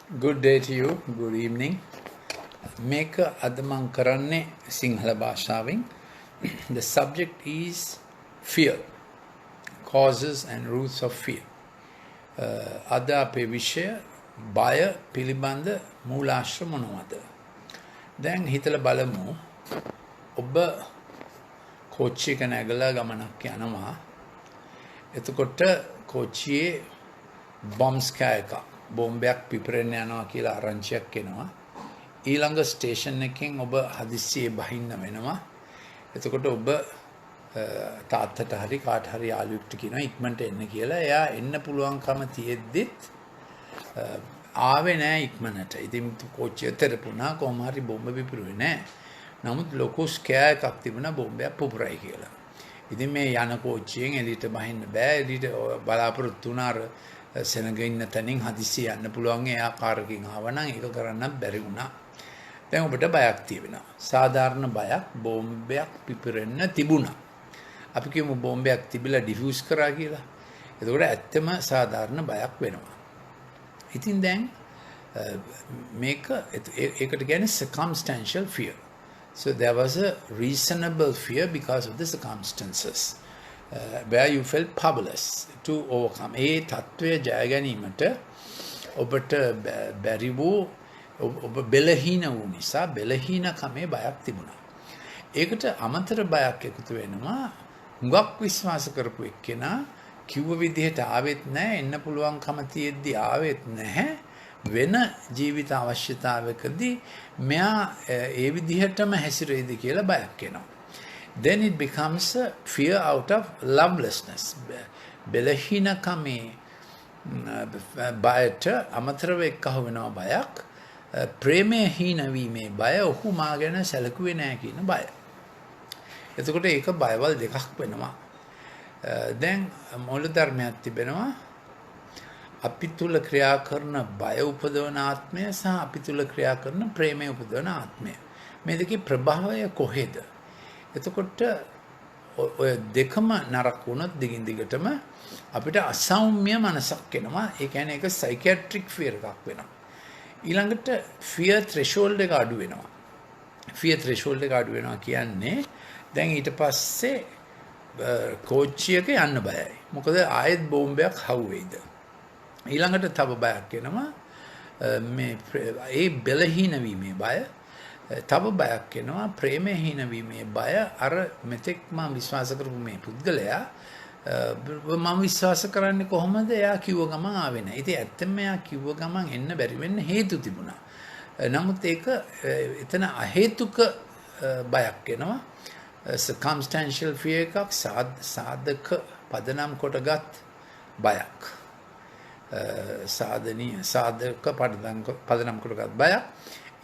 Good day to you. Good evening. Make adamang karanne Sinhala Bhashaවෙන්. The subject is fear. Causes and roots of fear. අද අපේ විෂය බය පිළිබඳ මූලාශ්‍ර මොනවද? දැන් හිතලා බලමු. ඔබ කෝච්චි එක නැගලා ගමනක් යනවා. එතකොට කෝච්චියේ බොම්බ්ස් කෑයක බෝම්බයක් පිපිරෙන්න යනවා කියලා ආරංචියක් එනවා. ඊළඟ ස්ටේෂන් එකෙන් ඔබ හදිස්සියේ බහින්න වෙනවා. එතකොට ඔබ තාත්තට හරි කාට හරි යාළුවෙක්ට කියනවා ඉක්මනට එන්න කියලා. එයා එන්න පුළුවන්කම තියෙද්දිත් ආවේ නැහැ ඉක්මනට. ඉතින් කෝච්චිය තෙරපුණා කොහොම හරි බෝම්බ පිපිරුවේ නැහැ. නමුත් ලොකු ස්කෑර් එකක් තිබුණා බෝම්බයක් පුපුරයි කියලා. ඉතින් මේ යන කෝච්චියෙන් එළියට බහින්න බෑ. එළියට බලාපොරොත්තු වුණා අර සෙනග ඉන්න තැනින් හදිස්සිය යන්න පුළුවන් එයා කාරකින් ආවනම් ඒක කරන්න බැරි වුණා. දැන් ඔබට බයක් තියෙනවා. සාධාරණ බයක් බෝම්බයක් පිපිරෙන්න තිබුණා. අපි කියමු බෝම්බයක් තිබිලා ඩිෆියුස් කරා කියලා. එතකොට ඇත්තම සාධාරණ බයක් වෙනවා. ඉතින් දැන් මේක ඒකට කියන්නේ circumstantial fear. So there was a reasonable fear because of the circumstances where you felt powerless to overcome. ඒ තත්ත්වය ජය ගැනීමට ඔබට බැරි වූ ඔබ බෙලහීන වූ නිසා බෙලහීනකමේ බයක් තිබුණා. ඒකට අමතර බයක් එකතු වෙනවා. හුඟක් විශ්වාස කරපු එක්කෙනා කිව්ව විදිහට ආවෙත් නැහැ, එන්න පුළුවන්කම තියෙද්දි ආවෙත් නැහැ. වෙන ජීවිත අවශ්‍යතාවකදී මෙයා ඒ විදිහටම හැසිරෙයිද කියලා බයක් එනවා. Then it becomes a fear out of lovelessness. බෙලහීනකමේ බයට අමතරව එක්කහුව වෙනවා බයක්. ප්‍රේමයේ හීනවීමේ බය, ඔහු මා ගැන සැලකුවේ නැහැ කියන බය. එතකොට ඒක බයවල් දෙකක් වෙනවා. දැන් මූල ධර්මයක් තිබෙනවා. අපි තුල ක්‍රියා කරන බය උපදවන ආත්මය සහ අපි තුල ක්‍රියා කරන ප්‍රේමය උපදවන ආත්මය. මේ දෙකේ ප්‍රභාවය කොහෙද? එතකොට ඔය දෙකම නරක වුණොත් දිගින් දිගටම අපිට අසෞම්‍ය මනසක් එනවා. ඒ කියන්නේ ඒක සයිකියාට්‍රික් ෆියර් එකක් වෙනවා. ඊළඟට ෆියර් ත්‍රෙෂෝල්ඩ් එක අඩු වෙනවා. ෆියර් ත්‍රෙෂෝල්ඩ් එක අඩු වෙනවා කියන්නේ දැන් ඊට පස්සේ කෝච්චියක යන්න බයයි. මොකද ආයෙත් බෝම්බයක් හවුවේද. ඊළඟට තව බයක් එනවා. මේ ඒ බෙලහීන වීමේ බය. තව බයක් එනවා ප්‍රේමයේ හීන වීමේ බය. අර මෙතෙක් මම විශ්වාස කරපු මේ පුද්ගලයා මම විශ්වාස කරන්නේ කොහොමද? එයා කිව්ව ගමන් ආවේ නැහැ. ඉතින් ඇත්තම එයා කිව්ව ගමන් එන්න බැරි වෙන්න හේතු තිබුණා. නමුත් ඒක එතන අහේතුක බයක් එනවා. circumstantial fear එකක් සාධක පදනම් කොටගත් බයක්. සාධක පදනම් කොටගත් බයක්.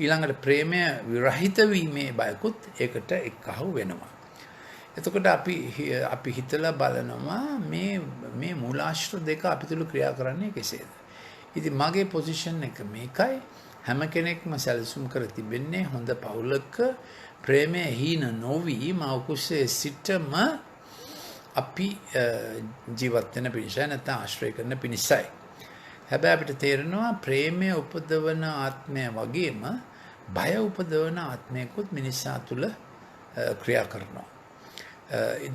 ඊළඟට ප්‍රේමය විරහිත වීමේ බයකුත් ඒකට එක්කහුව වෙනවා. එතකොට අපි හිතලා බලනවා මේ මූලාශ්‍ර දෙක අපි තුල ක්‍රියා කරන්නේ කෙසේද? ඉතින් මගේ පොසිෂන් එක මේකයි. හැම කෙනෙක්ම සැලසුම් කර තිබෙන්නේ හොඳ පවුලක ප්‍රේමයේ හීන නොවි මවකුසේ සිටම අපි ජීවත් වෙන පිණිසයි නැත්නම් ආශ්‍රය කරන පිණිසයි. හැබැයි අපිට තේරෙනවා ප්‍රේමය උපදවන ආත්මය වගේම බය උපදවන ආත්මයකුත් මිනිසා තුළ ක්‍රියා කරනවා.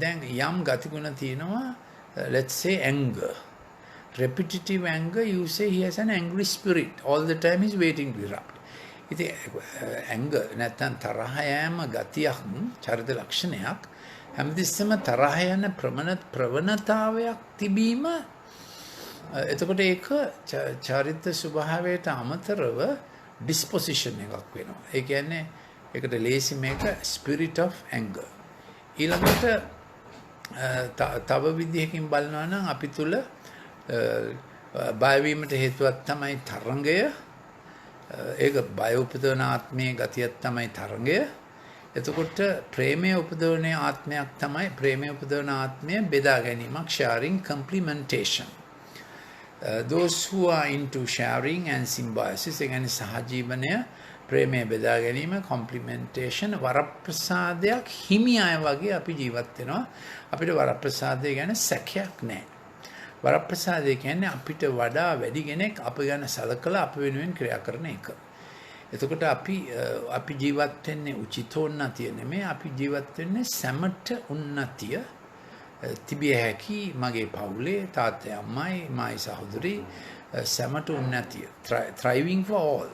දැන් යම් ගතිගුණ තියෙනවා. Let's say anger. Repetitive anger, you say he has an angry spirit. All the time he's waiting to erupt. ඉතින් anger නැත්නම් තරහ යෑම ගතියක් චරිත ලක්ෂණයක්. හැමතිස්සෙම තරහ යන ප්‍රවණතාවයක් තිබීම. එතකොට ඒක චරිත ස්වභාවයට අමතරව disposition එකක් වෙනවා. ඒ කියන්නේ ඒකට ලේසි මේක spirit of anger. ඊළඟට තව විදිහකින් බලනවා නම් අපි තුල බය වීමට හේතුවක් තමයි තරංගය. ඒක බය උපදවන ආත්මයේ ගතියක් තමයි තරංගය. එතකොට ප්‍රේමය උපදවන ආත්මයක් තමයි ප්‍රේමය උපදවන ආත්මය බෙදා ගැනීමක්, sharing, complementation. Those who are into sharing and symbiosis, ඒ කියන්නේ සහජීවනය, ප්‍රේමය බෙදා ගැනීම, complementation, වරප්‍රසාදයක් හිමි අය වගේ අපි ජීවත් වෙනවා. අපිට වරප්‍රසාදය ගැන සැකයක් නැහැ. වරප්‍රසාදය කියන්නේ අපිට වඩා වැඩි කෙනෙක් අප ගැන සලකලා අප වෙනුවෙන් ක්‍රියා කරන එක. එතකොට අපි ජීවත් වෙන්නේ උචිතෝන්නතිය නෙමෙයි, අපි ජීවත් වෙන්නේ සැමට උන්නතිය තිබිය හැකි මගේ පවුලේ තාත්තයි අම්මයි මායි සහෝදරි සැමට උන්නතිය, thriving for all.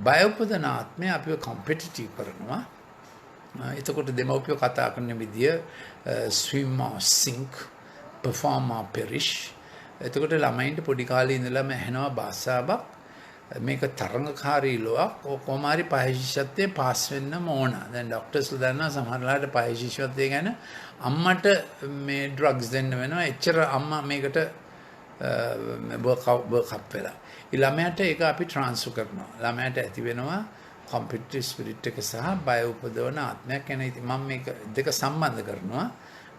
බය උපදන ආත්මය අපිව competitive කරනවා. එතකොට දෙමව්පියෝ කතා කරන විදිය swim or sink, perform or perish. එතකොට ළමයින්ට පොඩි කාලේ ඉඳලම ඇහෙනවා භාෂාවක්, මේක තරංගකාරී ලෝකයක්, කොහොම හරි පහේශිෂ්‍යත්වයේ පාස් වෙන්නම ඕන. දැන් ડોක්ටර්ස්ලා දන්නවා සමහරලාට පහේශිෂ්‍යත්වය ගැන අම්මට මේ ඩ්‍රග්ස් දෙන්න වෙනවා. එච්චර අම්මා මේකට බර්කප් වෙලා. ළමයාට ඒක අපි ට්‍රාන්ස්ෆර් කරනවා. ළමයාට ඇති වෙනවා competitive spirit එක සහ බය උපදවන ආත්මයක්. එන ඉතින් මම මේක දෙක සම්බන්ධ කරනවා.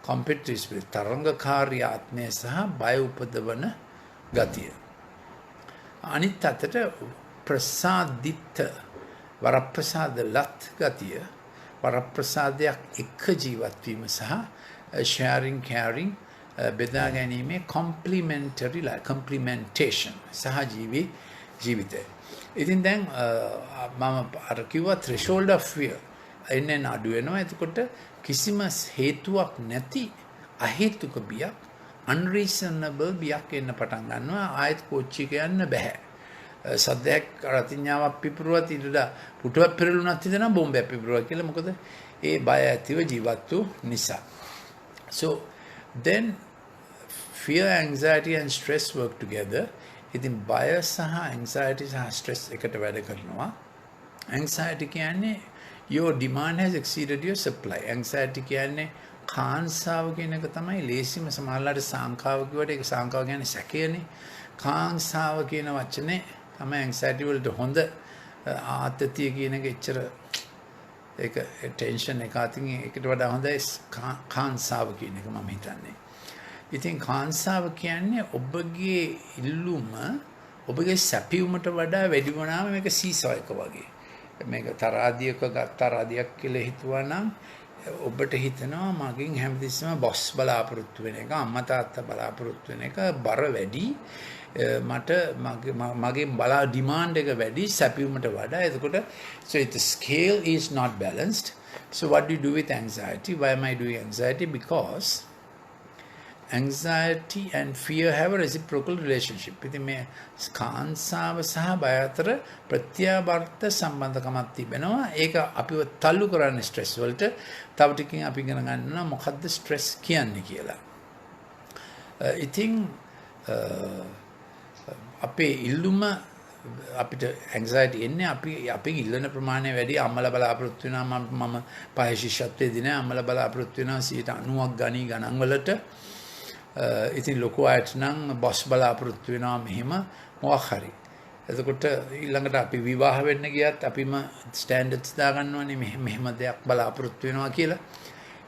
competitive spirit තරංගකාරී ආත්මය සහ බය උපදවන ගතිය. අනිත් අතට ප්‍රසාදිත වරප්‍රසාද ලත් ගතිය, වරප්‍රසාදයක් එක්ක ජීවත් වීම සහ sharing caring බෙදා ගැනීමේ complementation ජීවිතය. ඉතින් දැන් මම අර කිව්වා threshold of fear එන්නේ අඩු වෙනවා. එතකොට කිසිම හේතුවක් නැති අහේතුක බියක්, unreasonable බියක් එන්න පටන් ගන්නවා. ආයෙත් කෝච්චි එක යන්න බෑ. සද්දයක් රතිඤ්ඤාවක් පිපුරුවත් ඉඳලා පුටුවක් පෙරළුණත් හිතනවා බෝම්බයක් පිපුරුවා කියලා. මොකද ඒ බය ඇතිව ජීවත් වූ නිසා. So then fear, anxiety and stress work together. ඉතින් බය සහ anxiety සහ stress එකට වැඩ කරනවා. anxiety කියන්නේ your demand has exceeded your supply. anxiety කියන්නේ කාංසාව කියන එක තමයි ලේසිම. සමහරලාට සංඛාව කිව්වට ඒක සංඛාව කියන්නේ සැකයනේ. කාංසාව කියන වචනේ තමයි anxiety වලට හොඳ. ආතතිය කියන එක එච්චර ඒක ටෙන්ෂන් එක අතින් ඒකට වඩා හොඳයි කාංසාව කියන එක මම හිතන්නේ. ඉතින් කාංසාව කියන්නේ ඔබගේ ඉල්ලුම ඔබගේ සැපියුමට වඩා වැඩි වුණාම මේක සීසෝ එක වගේ. මේක තරාදියක තරාදියක් කියලා හිතුවා නම් ඔබට හිතනවා මගෙන් හැමතිස්සෙම බොස් බලාපොරොත්තු වෙන එක, අම්මා තාත්තා බලාපොරොත්තු වෙන එක බර වැඩි, මට මගේ බලා ඩිමාන්ඩ් එක වැඩි සැපියුමට වඩා. එතකොට so the scale is not balanced. So what do you do with anxiety? Why am I doing anxiety? Because anxiety and fear have a reciprocal relationship. ඉතින් මේ කාංසාව සහ බය අතර ප්‍රත්‍යාවර්ත සම්බන්ධකමක් තිබෙනවා. ඒක අපිව තල්ලු කරන්නේ ස්ට්‍රෙස් වලට. තව ටිකකින් අපි ඉගෙන ගන්නවා මොකද්ද ස්ට්‍රෙස් කියන්නේ කියලා. ඉතින් අපේ ඉල්ලුම අපිට anxiety එන්නේ අපි ඉල්ලන ප්‍රමාණය වැඩි. අම්මලා බලාපොරොත්තු වෙනවා මම පහේ ශිෂ්‍යත්වයේදී නෑ, අම්මලා බලාපොරොත්තු වෙනවා 90ක් ගණන් වලට. ඉතින් ලොකු අයට නම් බොස් බලාපොරොත්තු වෙනවා මෙහෙම මොකක් හරි. එතකොට ඊළඟට අපි විවාහ වෙන්න ගියත් අපිම ස්ටෑන්ඩඩ්ස් දාගන්නවනේ මෙහෙම දෙයක් බලාපොරොත්තු වෙනවා කියලා.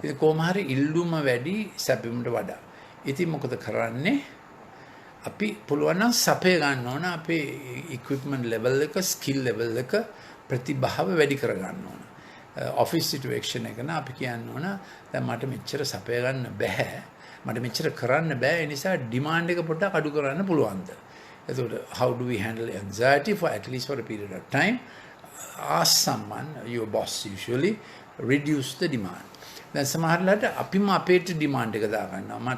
ඉතින් කොහොම හරි ඉල්ලුම වැඩි සැපෙමුට වඩා. ඉතින් මොකද කරන්නේ? අපි පුළුවන් නම් සපේ ගන්න ඕන අපේ equipment level එක, skill level එක, ප්‍රතිභාව වැඩි කර ගන්න ඕන. office situation එක න අපි කියන්න ඕන දැන් මට මෙච්චර සපේ ගන්න බෑ. මට මෙච්චර කරන්න බෑ. ඒ නිසා ඩිමාන්ඩ් එක පොඩ්ඩක් අඩු කරන්න පුළුවන්ද? එතකොට how do we handle anxiety for at least for a period of time? Ask someone, your boss usually, reduce the demand. දැන් සමහරවිට අපිම අපේට ඩිමාන්ඩ් එක දා ගන්නවා.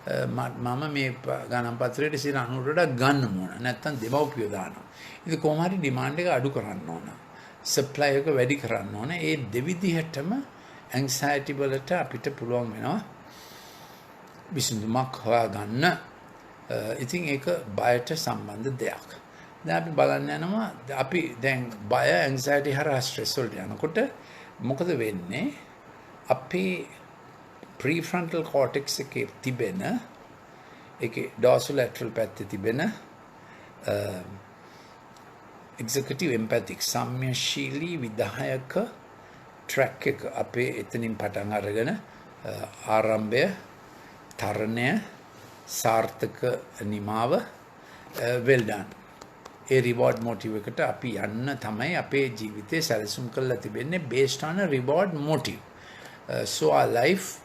මම මේ ගණන් පත්‍රයට 90ට වඩා ගන්න ඕන. නැත්තම් දෙමව්පියෝ දානවා. ඉතින් කොහොම හරි ඩිමාන්ඩ් එක අඩු කරන්න ඕන. සප්ලයි එක වැඩි කරන්න ඕන. ඒ දෙවිදිහටම anxiety වලට අපිට පුළුවන් වෙනවා විසඳුමක් හොයාගන්න. ඉතින් ඒක බයට සම්බන්ධ දෙයක්. දැන් අපි බලන්න යනවා අපි දැන් බය anxiety හරහා stress වලට යනකොට මොකද වෙන්නේ? අපේ prefrontal cortex එකේ තිබෙන ඒකේ dorsolateral පැත්තේ තිබෙන executive empathic සම්‍යශීලී විධායක track එක අපේ එතනින් පටන් අරගෙන ආරම්භය, තරණය, සාර්ථක නිමාව, well done. ඒ reward motive එකට අපි යන්න තමයි අපේ ජීවිතේ සැලසුම් කරලා තිබෙන්නේ based on a reward motive. So our life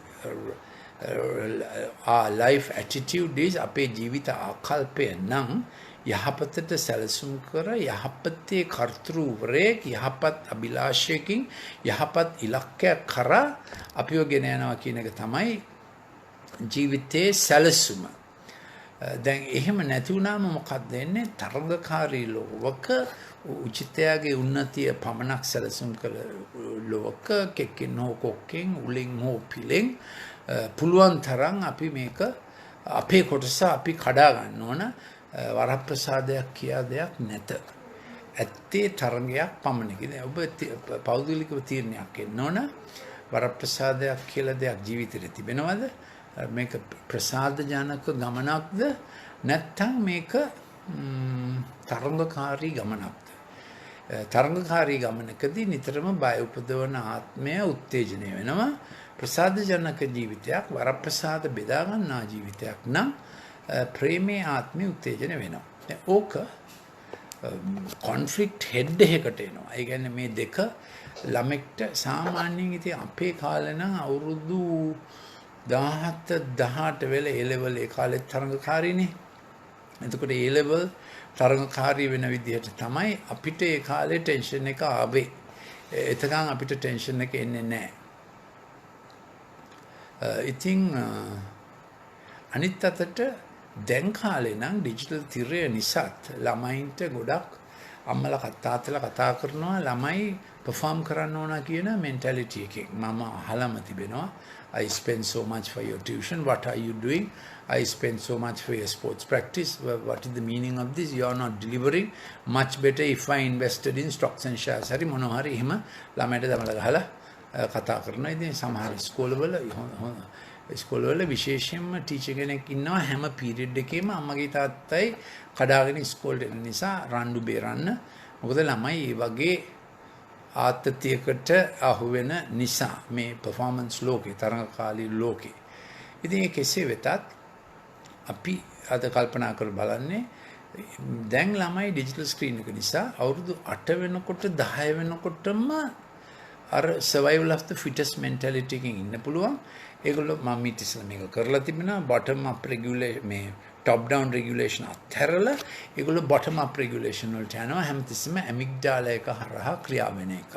our life attitude is අපේ ජීවිත ආකල්පය නම් යහපතට සැලසුම් කර යහපතේ කර්තෘවරයෙක් යහපත් අභිලාෂයකින් යහපත් ඉලක්කයක් කරා අපිව ගෙන යනවා කියන එක තමයි ජීවිතයේ සැලසුම. දැන් එහෙම නැති වුණාම මොකක්ද වෙන්නේ? තරඟකාරී ලෝකවක උචිතයාගේ උන්නතිය පමණක් සැලසුම් කළ ලෝක කෙකින් හෝ කොක්කෙන් උලින් හෝ පිලෙන් පුළුවන් තරම් අපි මේක අපේ කොටස අපි කඩා ගන්න ඕන. වරප්‍රසාදයක් කියා දෙයක් නැත. ඇත්තේ තරඟයක් පමණකින්. ඔබ පෞද්ගලිකව තීරණයක් එන්න ඕන. වරප්‍රසාදයක් කියලා දෙයක් ජීවිතේ තිබෙනවද? මේක ප්‍රසාද ජනක ගමනක්ද නැත්නම් මේක තරංගකාරී ගමනක්ද? තරංගකාරී ගමනකදී නිතරම බය උපදවන ආත්මය උත්තේජනය වෙනවා. ප්‍රසාද ජනක ජීවිතයක් වරප්‍රසාද බෙදා ගන්නා ජීවිතයක් නම් ප්‍රේමේ ආත්මය උත්තේජන වෙනවා. දැන් ඕක කොන්ෆ්ලික්ට් හෙඩ් එකකට එනවා. ඒ කියන්නේ මේ දෙක ළමෙක්ට සාමාන්‍යයෙන් ඉතින් අපේ කාලේ නම් අවුරුදු 17 18 වෙල A level ඒ කාලේ තරඟකාරීනේ. එතකොට A level තරඟකාරී වෙන විදිහට තමයි අපිට ඒ කාලේ ටෙන්ෂන් එක ආවේ. එතකන් අපිට ටෙන්ෂන් එක එන්නේ නැහැ. ඉතින් අනිත් අතට දැන් කාලේ නම් ඩිජිටල් තිරය නිසාත් ළමයින්ට ගොඩක් අම්මලා තාත්තලා කතා කරනවා ළමයි perform කරන්න ඕන කියන mentality එකකින්. මම අහලම තිබෙනවා I spend so much for your tuition. What are you doing? I spend so much for your sports practice. What is the meaning of this? You are not delivering. Much better if I invested in stocks and shares. හරි මොනවා හරි එහෙම ළමයට දමලා ගහලා කතා කරනවා. ඉතින් සමහර ඉස්කෝලවල විශේෂයෙන්ම ටීචර් කෙනෙක් ඉන්නවා හැම පීරියඩ් එකේම අම්මගේ තාත්තයි කඩාගෙන ඉස්කෝලේට එන නිසා රණ්ඩු බේරන්න. මොකද ළමයි මේ වගේ ආතතියකට අහු වෙන නිසා මේ performance ලෝකේ තරඟකාරී ලෝකේ. ඉතින් ඒ කෙසේ වෙතත් අපි අද කල්පනා කර බලන්නේ දැන් ළමයි ඩිජිටල් ස්ක්‍රීන් එක නිසා අවුරුදු 8 වෙනකොට 10 වෙනකොටම අර survival of the fittest mentality එකකින් ඉන්න පුළුවන්. ඒගොල්ලෝ මම ඉතින් මේක කරලා තිබෙනවා bottom up regulation මේ top down regulation අත්හැරලා ඒගොල්ලෝ bottom up regulation වලට යනවා. හැමතිස්සෙම amygdala එක හරහා ක්‍රියා වෙන එක.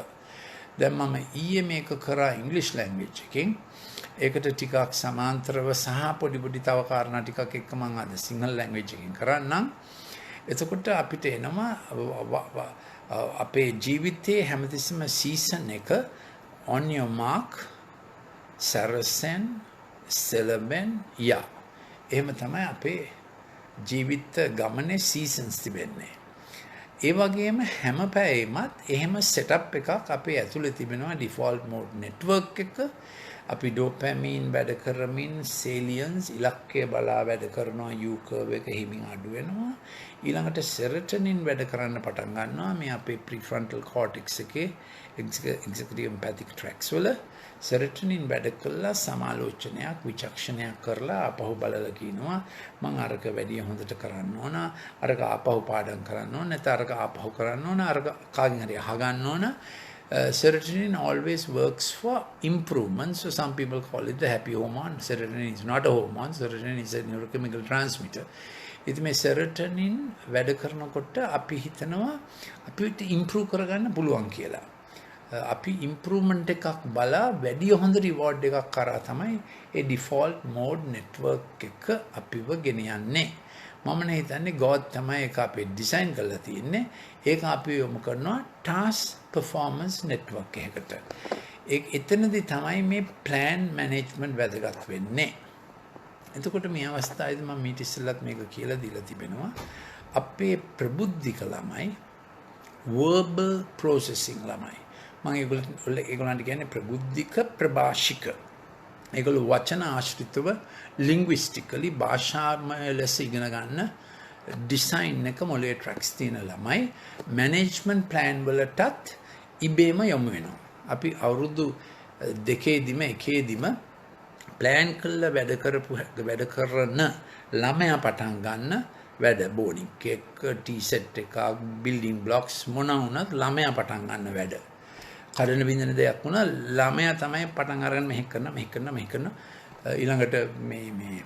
දැන් මම ඊයේ මේක කරා English language එකෙන්. ඒකට ටිකක් සමාන්තරව සහ පොඩි පොඩි තව කාරණා ටිකක් එක්ක මම අද සිංහල language එකෙන් කරන්නම්. එතකොට අපිට එනවා අපේ ජීවිතයේ හැමතිස්සෙම season එක on your mark Saracen, Celeben, yeah. එහෙම තමයි අපේ ජීවිත ගමනේ seasons තිබෙන්නේ. ඒ වගේම හැම පැයෙමත් එහෙම setup එකක් අපේ ඇතුලේ තිබෙනවා default mode network එක. අපි dopamine වැඩ කරමින් salience ඉලක්කය බලා වැඩ කරනවා U curve එක හිමින් අඩු වෙනවා. ඊළඟට serotonin වැඩ කරන්න පටන් ගන්නවා මේ අපේ prefrontal cortex එකේ executive empathic tracts වල. serotonin වැඩ කළා සමාලෝචනයක් විචක්ෂණයක් කරලා ආපහු බලලා කියනවා මම අරක වැඩි හොඳට කරන්න ඕන අරක ආපහු පාඩම් කරන්න ඕන නැත්නම් අරක ආපහු කරන්න ඕන අරක කාගෙන් හරි අහගන්න ඕන. Serotonin always works for improvement, so some people call it the happy hormone. Serotonin is not a hormone, serotonin is a neurochemical transmitter. ඉතින් මේ serotonin වැඩ කරනකොට අපි හිතනවා අපිට improve කරගන්න පුළුවන් කියලා. අපි improvement එකක් බලා වැඩි හොඳ reward එකක් කරා තමයි ඒ default mode network එක අපිව ගෙන යන්නේ. මම හිතන්නේ God තමයි ඒක අපේ design කරලා තියෙන්නේ. ඒක අපි යොමු කරනවා task performance network එකකට. එතනදී තමයි මේ plan management වැදගත් වෙන්නේ. එතකොට මේ අවස්ථාවේදී මම මීට ඉස්සෙල්ලත් මේක කියලා දීලා තිබෙනවා. අපේ ප්‍රබුද්ධික ළමයි verbal processing ළමයි. මම ඒගොල්ලන්ට කියන්නේ ප්‍රබුද්ධික ප්‍රභාෂික. ඒගොල්ලෝ වචන ආශ්‍රිතව linguistically භාෂාමය ලෙස ඉගෙන ගන්න design එක මොලේ tracks තියෙන ළමයි management plan වලටත් ඉබේම යොමු වෙනවා. අපි අවුරුදු දෙකේදීම එකේදීම plan කරලා වැඩ කරන ළමයා පටන් ගන්න වැඩ බෝනික් එක ටී සෙට් එකක් building blocks මොන වුණත් ළමයා පටන් ගන්න වැඩ. කඩන බින්දන දෙයක් වුණා ළමයා තමයි පටන් අරගෙන මෙහෙ කරනවා ඊළඟට මේ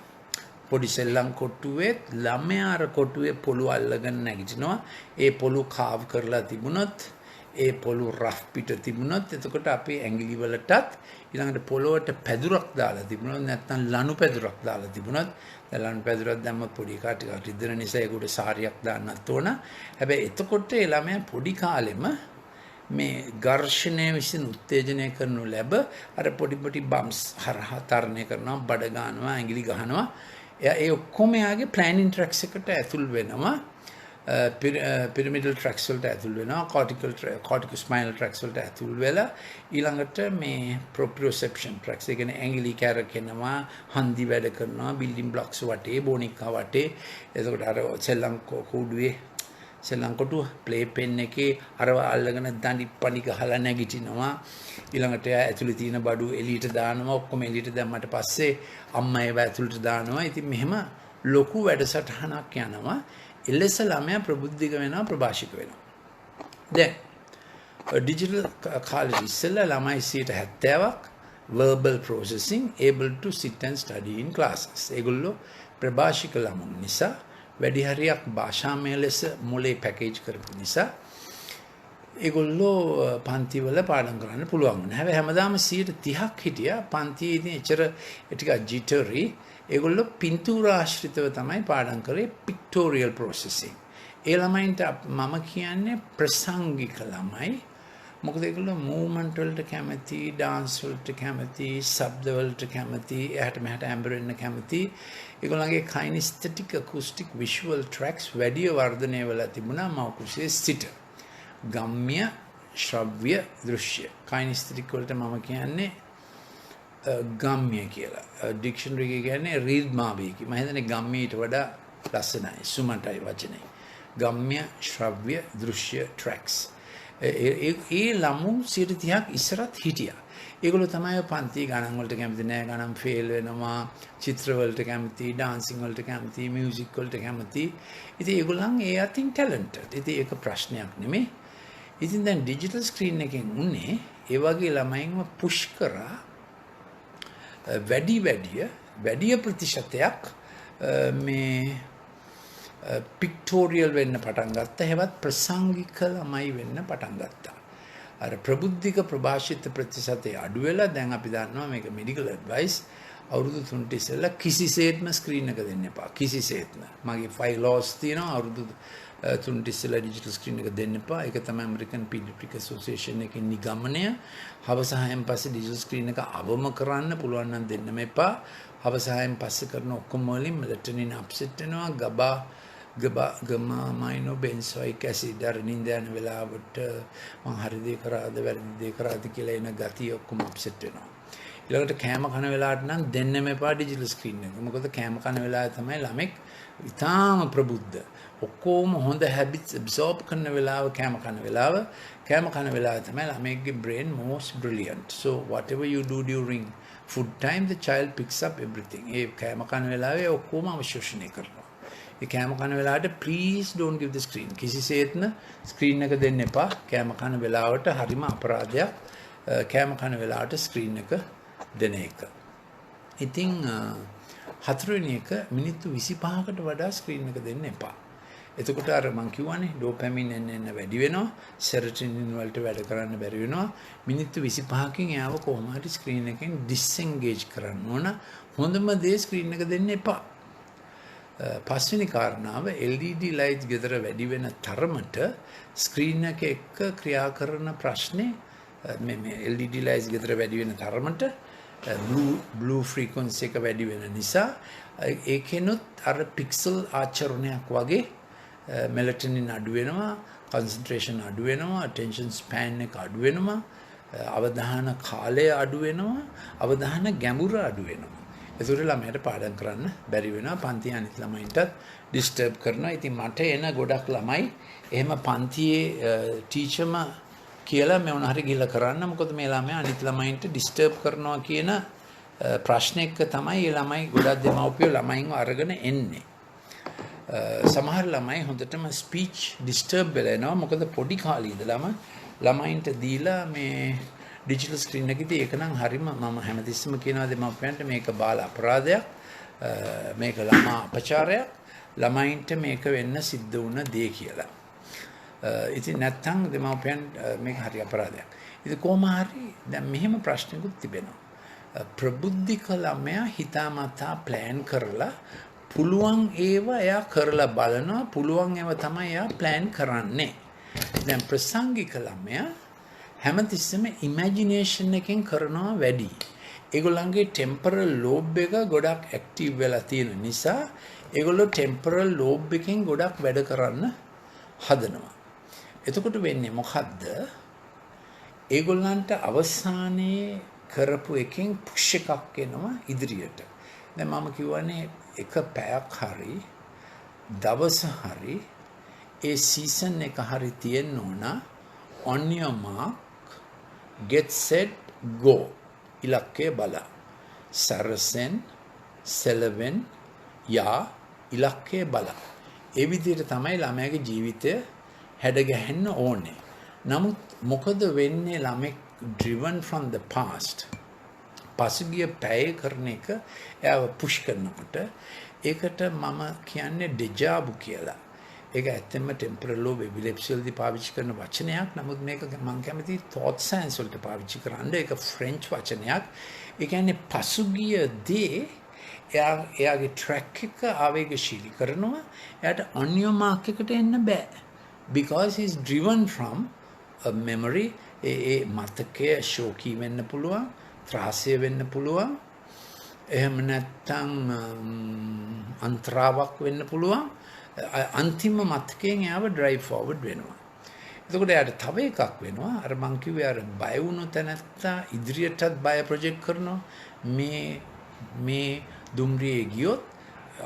පොඩි සෙල්ලම් කොටුවේ ළමයා අර කොටුවේ පොළු අල්ලගෙන නැගිටිනවා. ඒ පොළු කාව් කරලා තිබුණොත් ඒ පොළු රෆ් පිට තිබුණොත් එතකොට අපේ ඇඟිලි වලටත් ඊළඟට පොළොවට පැදුරක් දාලා තිබුණොත් නැත්නම් ලණු පැදුරක් දාලා තිබුණොත් ලණු පැදුරක් දැම්මොත් පොඩි කාට රිදෙන නිසා ඒකට සාරියක් දාන්නත් ඕන. හැබැයි එතකොට ඒ ළමයා පොඩි කාලෙම මේ ඝර්ෂණය විසින් උත්තේජනය කරනු ලැබ අර පොඩි බම්ස් හරහා තරණය කරනවා, බඩ ගන්නවා, ඇඟිලි ගහනවා. ඒ ඔක්කොම යාගේ ප්ලෑනින් ට්‍රැක්ස් එකට ඇතුල් වෙනවා. පිරමිඩල් ට්‍රැක්ස් වලට ඇතුල් වෙනවා, කෝටිකෝ ස්පයිනල් ට්‍රැක්ස් වලට ඇතුල් වෙලා ඊළඟට මේ ප්‍රොප්‍රියෝසෙප්ෂන් ට්‍රැක්ස් ඒ කියන්නේ ඇඟිලි කැරකෙනවා, හන්දි වැඩ කරනවා, බිල්ඩින් බ්ලොක්ස් වටේ, බෝනික්කා වටේ. එතකොට අර සෙල්ලම් කූඩුවේ සෙල්ලම් කොටුව ප්ලේ පෙන් එකේ අරව අල්ලගෙන දණි පණි ගහලා නැගිටිනවා. ඊළඟට ඇතුලේ තියෙන බඩු එළියට දානවා. ඔක්කොම එළියට දැම්මට පස්සේ අම්මා ඒව ඇතුලට දානවා. ඉතින් මෙහෙම ලොකු වැඩසටහනක් යනවා. එලෙස ළමයා ප්‍රබුද්ධික වෙනවා, ප්‍රභාෂික වෙනවා. දැන් ඩිජිටල් කාලේ ඉස්සෙල්ලා ළමයි 70ක් verbal processing able to sit and study in classes. ඒගොල්ලෝ ප්‍රභාෂික ළමුන් නිසා වැඩි හරියක් භාෂාමය ලෙස මොලේ පැකේජ් කරපු නිසා ඒගොල්ලෝ පන්ති වල පාඩම් කරන්න පුළුවන් වුණා. හැබැයි හැමදාම 30ක් හිටියා පන්තියේ ඉතින් එච්චර ටිකක් ජිටරි. ඒගොල්ලෝ පින්තූර ආශ්‍රිතව තමයි පාඩම් කරේ, pictorial processing. ඒ ළමයින්ට මම කියන්නේ ප්‍රසංගික ළමයි. මොකද ඒගොල්ලෝ මූවමන්ට් වලට කැමති, ඩාන්ස් වලට කැමති, ශබ්ද වලට කැමති, එහාට මෙහාට ඇඹරෙන්න කැමති. ඒගොල්ලන්ගේ kinesthetic, acoustic, visual tracks වැඩි වර්ධනය වෙලා තිබුණා මව කුසේ සිට. ගම්ම්‍ය, ශ්‍රව්‍ය, දෘශ්‍ය. kinesthetic වලට මම කියන්නේ ගම්ම්‍ය කියලා. ඩික්ෂනරි එකේ කියන්නේ රීද්මාවී කියලා. මම හිතන්නේ ගම්ම්‍යයට වඩා ලස්සනයි, සුමටයි වචනේ. ගම්ම්‍ය, ශ්‍රව්‍ය, දෘශ්‍ය tracks. ඒ ළමුන් 30ක් ඉස්සරත් හිටියා. ඒගොල්ලෝ තමයි පන්ති ගණන් වලට කැමති නෑ, ගණන් ෆේල් වෙනවා, චිත්‍ර වලට කැමති, ඩාන්සින් වලට කැමති, මියුසික් වලට කැමති. ඉතින් ඒගොල්ලන් ඒ අතින් ටැලන්ටඩ්. ඉතින් ඒක ප්‍රශ්නයක් නෙමෙයි. ඉතින් දැන් ඩිජිටල් ස්ක්‍රීන් එකෙන් උන්නේ ඒ වගේ ළමයින්ව පුෂ් කරා වැඩි ප්‍රතිශතයක් මේ පික්ටෝරියල් වෙන්න පටන් ගත්තා. හැවත් ප්‍රසංගික ළමයි වෙන්න පටන් ගත්තා. අර ප්‍රබුද්ධික ප්‍රභාෂිත ප්‍රතිශතය අඩු වෙලා දැන් අපි දන්නවා මේක මෙඩිකල් ඇඩ්වයිස් අවුරුදු 3ට ඉස්සෙල්ලා කිසිසේත්ම ස්ක්‍රීන් එක දෙන්න එපා. කිසිසේත්ම. මගේ 5 laws තියෙනවා අවුරුදු 3ට ඉස්සෙල්ලා ඩිජිටල් ස්ක්‍රීන් එක දෙන්න එපා. ඒක තමයි ඇමරිකන් පීඩියාට්‍රික් ඇසෝසියේෂන් එකේ නිගමනය. හවස 6න් පස්සේ ඩිජිටල් ස්ක්‍රීන් එක අවම කරන්න පුළුවන් නම් දෙන්නම එපා. හවස 6න් පස්සේ කරන ඔක්කොම වලින් මෙලටොනින් අප්සෙට් වෙනවා. ගමාමයිනෝ බෙන්සොයික් ඇසිඩ් අර නිින්ද යන වෙලාවට මං හරි දේ කරාද වැරදි දේ කරාද කියලා එන ගතිය ඔක්කොම අප්සෙට් වෙනවා. ඊළඟට කෑම කන වෙලාවට නම් දෙන්නෙම එපා ඩිජිටල් ස්ක්‍රීන් එක. මොකද කෑම කන වෙලාවේ තමයි ළමෙක් ඉතාම ප්‍රබුද්ධ. ඔක්කොම හොඳ හැබිට්ස් ඇබ්සෝබ් කරන වෙලාව කෑම කන වෙලාව. කෑම කන වෙලාවේ තමයි ළමෙක්ගේ brain most brilliant. So whatever you do during food time the child picks up everything. ඒ කෑම කන වෙලාවේ ඔක්කොම අවශෝෂණය කරනවා. ඒ කෑම කන වෙලාවට please don't give the screen. කිසිසේත්ම ස්ක්‍රීන් එක දෙන්න එපා. කෑම කන වෙලාවට හරිම අපරාධයක්. කෑම කන වෙලාවට ස්ක්‍රීන් එක දෙන එක. ඉතින් හතරවෙනි එක මිනිත්තු 25කට වඩා ස්ක්‍රීන් එක දෙන්න එපා. එතකොට අර මං කියවනේ ඩෝපැමින් එන්න වැඩි වෙනවා, සෙරොටොනින් වලට වැඩ කරන්න බැරි වෙනවා. මිනිත්තු 25කින් එයාව කොහොම හරි ස්ක්‍රීන් එකෙන් ඩිස්එන්ගේජ් කරන්න ඕන. හොඳම දේ ස්ක්‍රීන් එක දෙන්න එපා. පස්වෙනි කාරණාව LED lights ගෙදර වැඩි වෙන තරමට ස්ක්‍රීන් එක එක්ක ක්‍රියා කරන ප්‍රශ්නේ මේ LED lights ගෙදර වැඩි වෙන තරමට blue frequency එක වැඩි වෙන නිසා ඒකෙනුත් අර පික්සල් ආචරණයක් වගේ melatonin අඩු වෙනවා, concentration අඩු වෙනවා, attention span එක අඩු වෙනවා, අවධාන කාලය අඩු වෙනවා, අවධාන ගැඹුර අඩු වෙනවා. ඒතර ළමයට පාඩම් කරන්න බැරි වෙනවා. පන්ති අනිත් ළමයින්ටත් ඩිස්ටර්බ් කරනවා. ඉතින් මට එන ගොඩක් ළමයි එහෙම පන්තියේ ටීචර්ම කියලා මේ මොන හරි ගිහලා කරන්න. මොකද මේ ළමයා අනිත් ළමයින්ට ඩිස්ටර්බ් කරනවා කියන ප්‍රශ්නෙක තමයි මේ ළමයි ගොඩක් දෙමව්පියෝ ළමයින්ව අරගෙන එන්නේ. සමහර ළමයි හොඳටම ස්පීච් ඩිස්ටර්බ් වෙලා එනවා. මොකද පොඩි කාලේ ඉඳලම ළමයින්ට දීලා මේ ඩිජිටල් ස්ක්‍රීන් එකේදී ඒක නම් හරිම මම හැමතිස්සෙම කියනවා දෙමාපියන්ට මේක බාල අපරාධයක් මේක ළමා අපචාරයක් ළමයින්ට මේක වෙන්න සිද්ධ වුණ දේ කියලා. ඉතින් නැත්තම් දෙමාපියන් මේක හරි අපරාධයක්. ඉතින් කොහොම හරි දැන් මෙහෙම ප්‍රශ්නකුත් තිබෙනවා. ප්‍රබුද්ධික ළමයා හිතාමතා ප්ලෑන් කරලා පුළුවන් ඒවා එයා කරලා බලනවා පුළුවන් ඒවා තමයි එයා ප්ලෑන් කරන්නේ. දැන් ප්‍රසංගික ළමයා හැමතිස්සෙම ඉමැජිනේෂන් එකෙන් කරනවා වැඩි. ඒගොල්ලන්ගේ ටෙම්පරල් ලෝබ් එක ගොඩක් ඇක්ටිව් වෙලා තියෙන නිසා ඒගොල්ලෝ ටෙම්පරල් ලෝබ් එකෙන් ගොඩක් වැඩ කරන්න හදනවා. එතකොට වෙන්නේ මොකද්ද? ඒගොල්ලන්ට අවසානයේ කරපු එකෙන් පුෂ් එකක් එනවා ඉදිරියට. දැන් මම කියවනේ එක පැයක් හරි දවස හරි ඒ සීසන් එක හරි තියෙන්න ඕන on your mark get set go ඉලක්කය බලා සරසෙන් සෙලවෙන් යා ඉලක්කය බලා ඒ විදිහට තමයි ළමයාගේ ජීවිතය හැඩ ගැහෙන්න ඕනේ. නමුත් මොකද වෙන්නේ ළමෙක් driven from the past පසුගිය පැය කරන එක එයාව පුෂ් කරනකොට ඒකට මම කියන්නේ ඩෙජාබු කියලා. ඒක ඇත්තම ටෙම්පරල් ලෝබ් එපිලෙප්සි වලදී පාවිච්චි කරන වචනයක්. නමුත් මේක මම කැමති thought science වලට පාවිච්චි කරන්න. ඒක ෆ්‍රෙන්ච් වචනයක්. ඒ කියන්නේ පසුගිය දේ එයාගේ ට්‍රැක් එක ආවේගශීලී කරනවා. එයාට on your mark එකට එන්න බෑ. Because he's driven from a memory. ඒ මතකය ශෝකී වෙන්න පුළුවන්. ත්‍රාසය වෙන්න පුළුවන්. එහෙම නැත්නම් අන්තරාවක් වෙන්න පුළුවන්. අන්තිම මතකයෙන් එයාව ඩ්‍රයිව් ෆෝවර්ඩ් වෙනවා. එතකොට එයාට තව එකක් වෙනවා. අර මං කිව්වේ අර බය වුණු තැනත්තා ඉදිරියටත් බය ප්‍රොජෙක්ට් කරනවා. මේ දුම්රියේ ගියොත්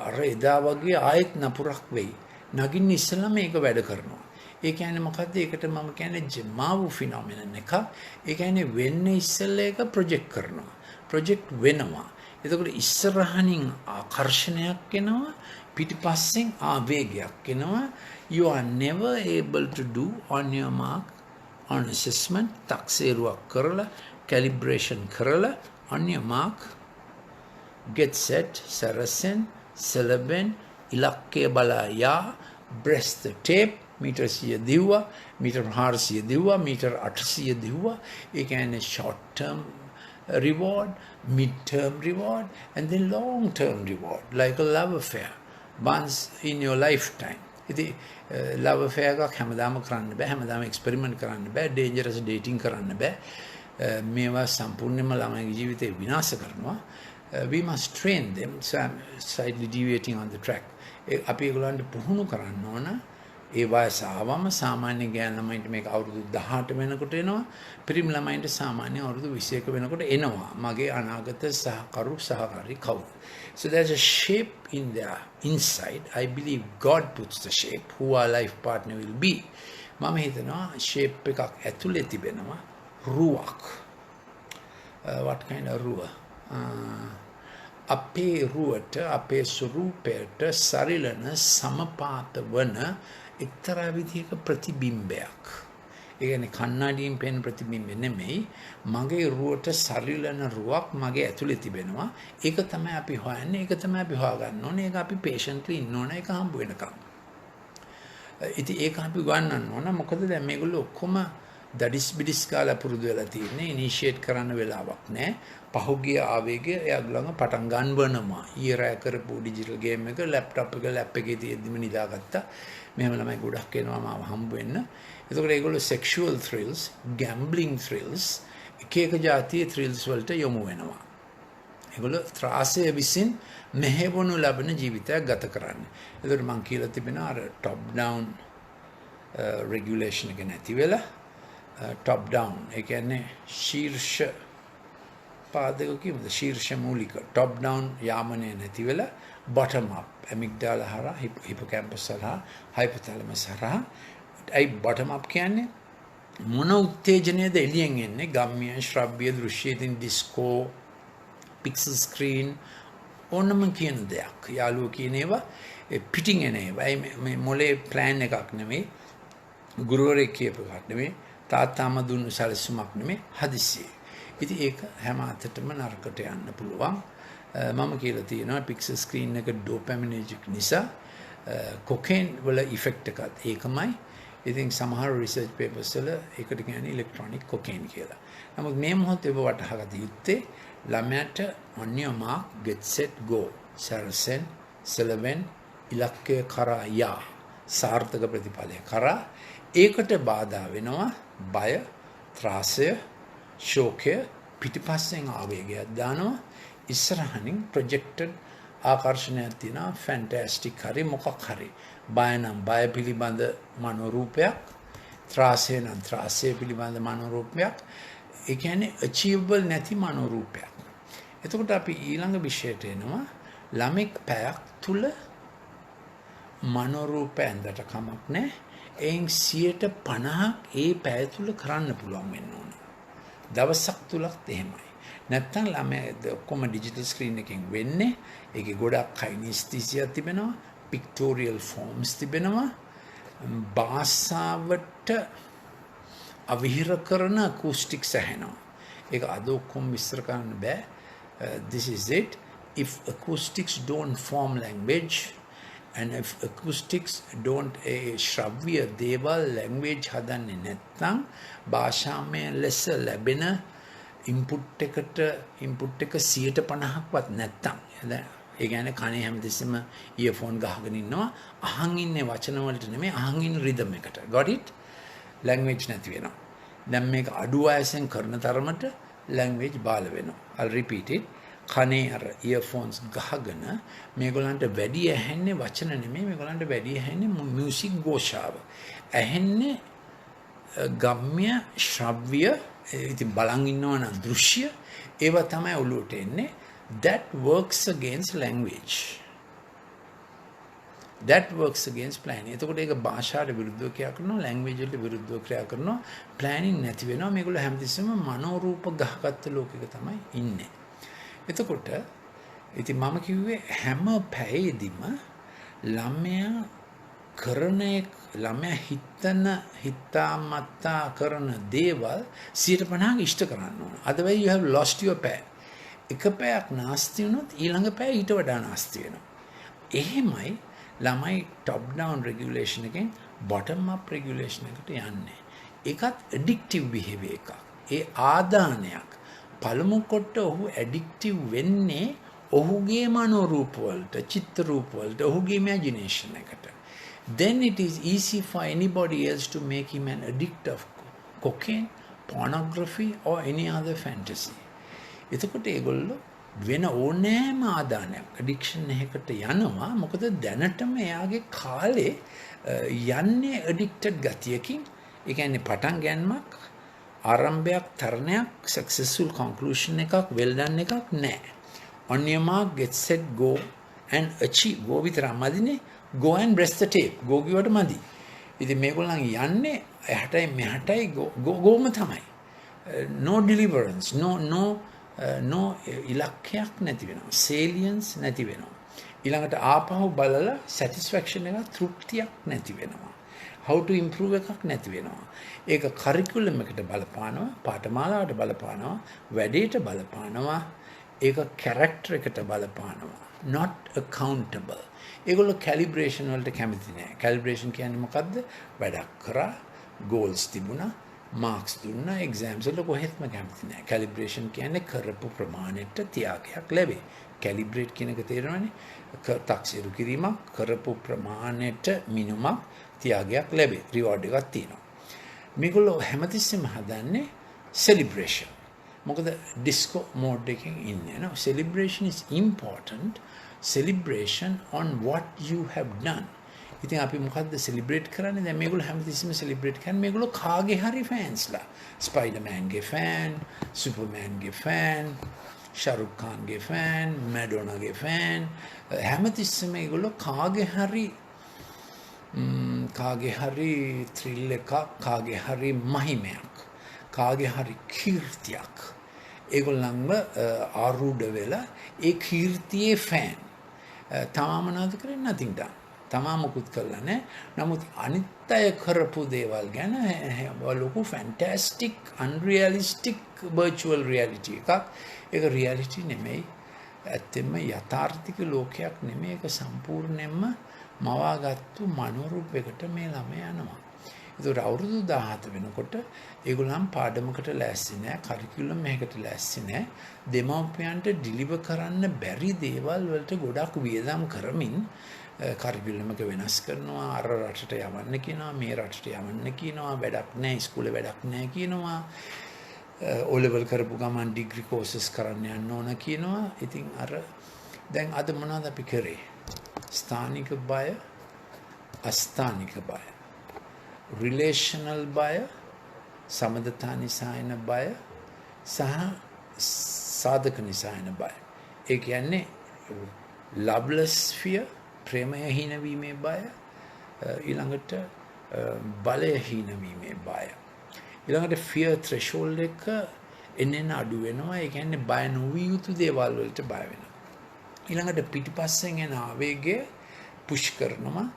අර එදා වගේ ආයෙත් නපුරක් වෙයි. නගින්න ඉස්සෙල්ලා මේක වැඩ කරනවා. ඒ කියන්නේ මොකද්ද? ඒකට මම කියන්නේ ජමාවු ෆිනොමිනන් එකක්. ඒ කියන්නේ වෙන්නේ ඉස්සෙල්ලා ඒක ප්‍රොජෙක්ට් කරනවා. ප්‍රොජෙක්ට් වෙනවා. එතකොට ඉස්සරහනින් ආකර්ෂණයක් එනවා. පිටිපස්සෙන් ආවේගයක් එනවා. You are never able to do on your mark on assessment taksේරුවක් කරලා calibration කරලා on your mark get set සරසෙන් සෙලබෙන් ඉලක්කය බලා යා breast the tape meter 100 දිව්වා meter 400 දිව්වා meter 800 දිව්වා. ඒ කියන්නේ short term reward, mid term reward and then long term reward like a love affair once in your lifetime. ඉතින් love affair එකක් හැමදාම කරන්න බෑ. හැමදාම එක්ස්පෙරිමන්ට් කරන්න බෑ. dangerous dating කරන්න බෑ. මේවා සම්පූර්ණයෙන්ම ළමයිගේ ජීවිතේ විනාශ කරනවා. We must train them. So I'm slightly deviating on the track. අපි ඒගොල්ලන්ට පුහුණු කරන්න ඕන. ඒ වයස ආවම සාමාන්‍ය ගෑන් ළමයින්ට මේක අවුරුදු 18 වෙනකොට එනවා. පිරිමි ළමයින්ට සාමාන්‍ය අවුරුදු 21 වෙනකොට එනවා. මගේ අනාගත සහකාරී කවුද? So there's a shape in their inside. I believe God puts the shape. Who our life partner will be. මම හිතනවා shape එකක් ඇතුලේ තිබෙනවා රුවක්. What kind of රුව? අපේ රුවට අපේ ස්වරූපයට සරිලන සමපාත වන එක්තරා විදිහක ප්‍රතිබිම්බයක්. ඒ කියන්නේ කණ්ණාඩියෙන් පෙනෙන ප්‍රතිබිම්බෙ නෙමෙයි. මගේ රුවට සරිලන රුවක් මගේ ඇතුලේ තිබෙනවා. ඒක තමයි අපි හොයන්නේ. ඒක තමයි අපි හොයාගන්න ඕනේ. ඒක අපි patiently ඉන්න ඕනේ. ඒක හම්බ වෙනකම්. ඉතින් ඒක අපි ගන්නන්න ඕන. මොකද දැන් මේගොල්ලෝ ඔක්කොම දඩිස් බිඩිස් කාලා පුරුදු වෙලා තියෙන්නේ. ඉනිෂিয়েට් කරන්න වෙලාවක් නැහැ. පහුගිය ආවේගය එයාගලම පටන් ගන්නවනවා. ඊරය කරපු ඩිජිටල් ගේම් එක ලැප්ටොප් එක ලැප් එකේ තියෙද්දිම නිදාගත්තා. මෙහෙම ළමයි ගොඩක් එනවා මාව හම්බ වෙන්න. එතකොට ඒගොල්ලෝ sexual thrills, gambling thrills, එක જાතියේ thrills වලට යොමු වෙනවා. ඒගොල්ලෝ ත්‍රාසය විසින් මෙහෙවනු ලබන ජීවිතයක් ගත කරන්නේ. එතකොට මම කියලා තිබෙනවා අර top down regulation එක නැති වෙලා top down ඒ කියන්නේ ශීර්ෂ පාදක කියමුද ශීර්ෂ මූලික top down යාමනය නැති වෙලා bottom up amygdala හරහා hippocampus හරහා hypothalamus හරහා ඒ bottom up කියන්නේ මොන උත්තේජනයද එළියෙන් එන්නේ ගම්ම්‍ය ශ්‍රව්‍ය දෘශ්‍ය ඉතින් ඩිස්කෝ pixel screen ඕනම කියන දෙයක් යාළුවෝ කියන ඒවා පිටින් එන ඒවා මේ මොලේ plan එකක් නෙමෙයි ගුරුවරයෙක් කියපු එකක් නෙමෙයි තාත්තාම දුන්නු සැලසුමක් නෙමෙයි හදිස්සියේ. ඉතින් ඒක හැම අතටම නරකට යන්න පුළුවන්. මම කියලා තියෙනවා පික්සල් ස්ක්‍රීන් එක ඩෝපැමිනර්ජික් නිසා කොකේන් වල ඉෆෙක්ට් එකත් ඒකමයි. ඉතින් සමහර රිසර්ච් පේපර්ස් වල ඒකට කියන්නේ ඉලෙක්ට්‍රොනික කොකේන් කියලා. නමුත් මේ මොහොතේ ඔබ වටහාගත යුත්තේ ළමයට on your mark get set go සරසෙන් සෙලවෙන් ඉලක්කය කරා යා සාර්ථක ප්‍රතිඵලය කරා ඒකට බාධා වෙනවා බය ත්‍රාසය ශෝකය පිටිපස්සෙන් ආවේගයක් දානවා ඉස්සරහින් ප්‍රොජෙක්ටඩ් ආකර්ෂණයක් තියෙනවා ෆැන්ටස්ටික් හරි මොකක් හරි බය නම් බය පිළිබඳ මනෝරූපයක් ත්‍රාසය නම් ත්‍රාසය පිළිබඳ මනෝරූපයක් ඒ කියන්නේ achievable නැති මනෝරූපයක්. එතකොට අපි ඊළඟ විෂයට එනවා ළමෙක් පැයක් තුල මනෝරූපයෙන්දට කමක් නැහැ. එයින් 50% ඒ පැය තුල කරන්න පුළුවන් වෙන්න ඕන. දවසක් තුලත් එහෙමයි. නැත්තම් ළමයා ඔක්කොම ඩිජිටල් ස්ක්‍රීන් එකෙන් වෙන්නේ. ඒකේ ගොඩක් කයිනිස්තීසියා තිබෙනවා, පික්ටෝරියල් ෆෝම්ස් තිබෙනවා. භාෂාවට අවිහිර කරන අකූස්ටික්ස් ඇහෙනවා. ඒක අද ඔක්කොම විස්තර කරන්න බෑ. This is it. If acoustics don't form language and if acoustics don't ශ්‍රව්‍ය දේවල් language හදන්නේ නැත්නම් භාෂාමය ලෙස ලැබෙන input එක 50%ක්වත් නැත්නම් ඒ කියන්නේ කනේ හැමතිස්සෙම earphone ගහගෙන ඉන්නවා අහන් ඉන්නේ වචන වලට නෙමෙයි අහන් ඉන්න rhythm එකට got it language නැති වෙනවා දැන් මේක අඩු වයසෙන් කරන තරමට language බාල වෙනවා I'll repeat it කනේ අර earphones ගහගෙන මේගොල්ලන්ට වැඩි ඇහෙන්නේ වචන නෙමෙයි මේගොල්ලන්ට වැඩි ඇහෙන්නේ music ഘോഷාව ඇහෙන්නේ ගම්ම්‍ය ශ්‍රව්‍ය ඉතින් බලන් ඉන්නවා නම් දෘශ්‍ය ඒව තමයි ඔළුවට එන්නේ that works against language that works against planning එතකොට ඒක භාෂාවට විරුද්ධව ක්‍රියා කරනවා language වලට විරුද්ධව ක්‍රියා කරනවා planning නැති වෙනවා මේගොල්ලෝ හැමතිස්සෙම මනෝරූප ගහගත්ත ලෝකයක තමයි ඉන්නේ එතකොට ඉතින් මම කිව්වේ හැම පැයෙදිම ළමයා කරන ළමයා හිතාමතා කරන දේවල් 150ක් ඉෂ්ට කරන්න ඕන. Otherwise you have lost your pair. එක පැයක් නාස්ති වුණොත් ඊළඟ පැය ඊට වඩා නාස්ති වෙනවා. එහෙමයි ළමයි top down regulation එකෙන් bottom up regulation එකට යන්නේ. ඒකත් addictive behavior එකක්. ඒ ආදානයක්. පළමු කොට ඔහු addictive වෙන්නේ ඔහුගේ මනෝරූප වලට, චිත්ත රූප වලට, ඔහුගේ imagination එකට. Then it is easy for anybody else to make him an addict of cocaine, pornography or any other fantasy. එතකොට ඒගොල්ලෝ වෙන ඕනෑම ආදානයක් addiction එකකට යනවා මොකද දැනටම එයාගේ කාලේ යන්නේ addicted ගතියකින් ඒ කියන්නේ පටන් ගන්නමක් ආරම්භයක් තරණයක් successful conclusion එකක් well done එකක් නැහැ. On your mark get set go and achieve go විතරමදිනේ go and rest the tape go කිව්වට මදි. ඉතින් මේගොල්ලන් යන්නේ එහටයි මෙහටයි ගෝම තමයි. No deliverance no ඉලක්කයක් නැති වෙනවා. salience නැති වෙනවා. ඊළඟට ආපහු බලලා satisfaction එක තෘප්තියක් නැති වෙනවා. how to improve එකක් නැති වෙනවා. ඒක curriculum එකට බලපානවා, පාඨමාලාවට බලපානවා, වැඩේට බලපානවා, ඒක character එකට බලපානවා. not accountable. ඒගොල්ලෝ calibration වලට කැමති නෑ. calibration කියන්නේ මොකද්ද? වැඩක් කරා, goals තිබුණා, marks දුන්නා, exams වල කොහෙත්ම කැමති නෑ. calibration කියන්නේ කරපු ප්‍රමාණයට තියාගයක් ලැබේ. calibrate කියන එක තේරෙනවනේ? තක්සේරු කිරීමක් කරපු ප්‍රමාණයට මිනුමක් තියාගයක් ලැබේ. reward එකක් තියෙනවා. මේගොල්ලෝ හැමතිස්සෙම හදන්නේ celebration. මොකද disco mode එකකින් ඉන්නේ නෝ. celebration is important. celebration on what you have done. ඉතින් අපි මොකද්ද celebrate කරන්නේ? දැන් මේගොල්ලෝ හැමතිස්සෙම celebrate කරන්නේ මේගොල්ලෝ කාගේ හරි ෆෑන්ස්ලා. ස්පයිඩර්මෑන් ගේ ෆෑන්, සුපර්මෑන් ගේ ෆෑන්, ශාරුක් ખાન ගේ ෆෑන්, මැඩොනා ගේ ෆෑන් හැමතිස්සෙම මේගොල්ලෝ කාගේ හරි thrill එකක්, කාගේ හරි මහිමයක්, කාගේ හරි කීර්තියක් ඒගොල්ලන්ව ආරූඪ වෙලා ඒ කීර්තියේ ෆෑන්. තමම මොනවද කරන්නේ? nothing done. තමා මුකුත් කළා නැහැ. නමුත් අනිත් අය කරපු දේවල් ගැන ලොකු ෆැන්ටස්ටික් අන්රියලිස්ටික් virtual reality එකක්. ඒක reality නෙමෙයි. ඇත්තෙන්ම යථාර්ථික ලෝකයක් නෙමෙයි. ඒක සම්පූර්ණයෙන්ම මවාගත්තු මනෝරූපයකට මේ ළමයා යනවා. ඒතකොට අවුරුදු 17 වෙනකොට ඒගොල්ලන් පාඩමකට ලෑස්ති නැහැ, කරිකියුලම් එකකට ලෑස්ති නැහැ. දෙමව්පියන්ට ඩිලිවර් කරන්න බැරි දේවල් වලට ගොඩක් වියදම් කරමින් කරිකියුලම් එක වෙනස් කරනවා, අර රටට යවන්න කියනවා, මේ රටට යවන්න කියනවා, වැඩක් නැහැ, ඉස්කෝලේ වැඩක් නැහැ කියනවා. O level කරපු ගමන් ඩිග්‍රී කෝසස් කරන්න යන්න ඕන කියනවා. ඉතින් අර දැන් අද මොනවද අපි කරේ? ස්ථානික බය, අස්ථානික බය, relational බය, සමදතා නිසා එන බය සහ සාධක නිසා එන බය. ඒ කියන්නේ loveless fear, ප්‍රේමය හීනවීමේ බය, ඊළඟට බලය හීනවීමේ බය. ඊළඟට fear threshold එක එන්න අඩු වෙනවා. ඒ කියන්නේ බය නොවිය යුතු දේවල් වලට බය වෙනවා. ඊළඟට පිටිපස්සෙන් එන ආවේගය පුෂ් කරනවා.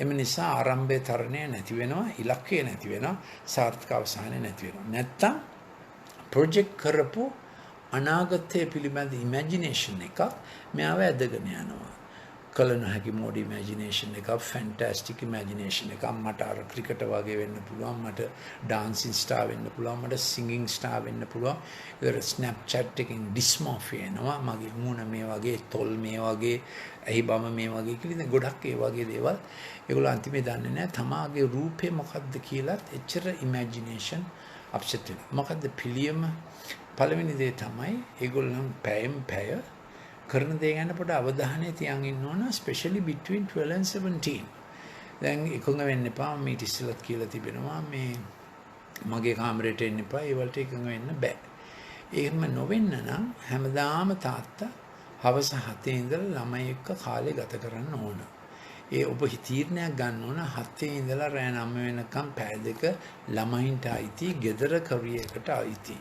එම නිසා ආරම්භයේ තරණය නැති වෙනවා, ඉලක්කය නැති වෙනවා, සාර්ථක අවසානය නැති වෙනවා. නැත්තම් ප්‍රොජෙක්ට් කරපු අනාගතය පිළිබඳ ඉමැජිනේෂන් එකක් මෙයාව ඇදගෙන යනවා. කල නොහැකි මෝඩ ඉමැජිනේෂන් එකක්, ෆැන්ටස්ටික් ඉමැජිනේෂන් එකක්. මට අර ක්‍රිකට් වගේ වෙන්න පුළුවන්, මට ඩාන්සින් ස්ටාර් වෙන්න පුළුවන්, මට සිංගින් ස්ටාර් වෙන්න පුළුවන්. ඒක ස්නැප්චැට් එකකින් ඩිස්මෝෆියා එනවා. මගේ මූණ මේ වගේ, තොල් මේ වගේ, ඇහි බම මේ වගේ කියලා ගොඩක් ඒ වගේ දේවල්. ඒගොල්ලෝ අන්තිමේ දන්නේ නැහැ තමාගේ රූපේ මොකද්ද කියලාත්. එච්චර ඉමැජිනේෂන් අප්සෙට් වෙනවා. මොකද්ද පිළියම? පළවෙනි දේ තමයි ඒගොල්ලන් පැය කරන දේ ගැන පොඩ අවධානය තියන් ඉන්න ඕන, especially between 12 and 17. දැන් එකඟ වෙන්න එපා. මේ ඉස්සෙල්ලත් කියලා තිබෙනවා මේ මගේ කාමරේට එන්න එපා. ඒ වලට එකඟ වෙන්න බෑ. එහෙම නොවෙන්න නම් හැමදාම තාත්තා හවස 7 ඉඳලා ළමයි එක්ක කාලේ ගත කරන්න ඕන. ඒ ඔබ තීරණයක් ගන්න ඕන 7 ඉඳලා රෑ 9 වෙනකම් පැය දෙක ළමයින්ට අයිති, ගෙදර කරියකට අයිති.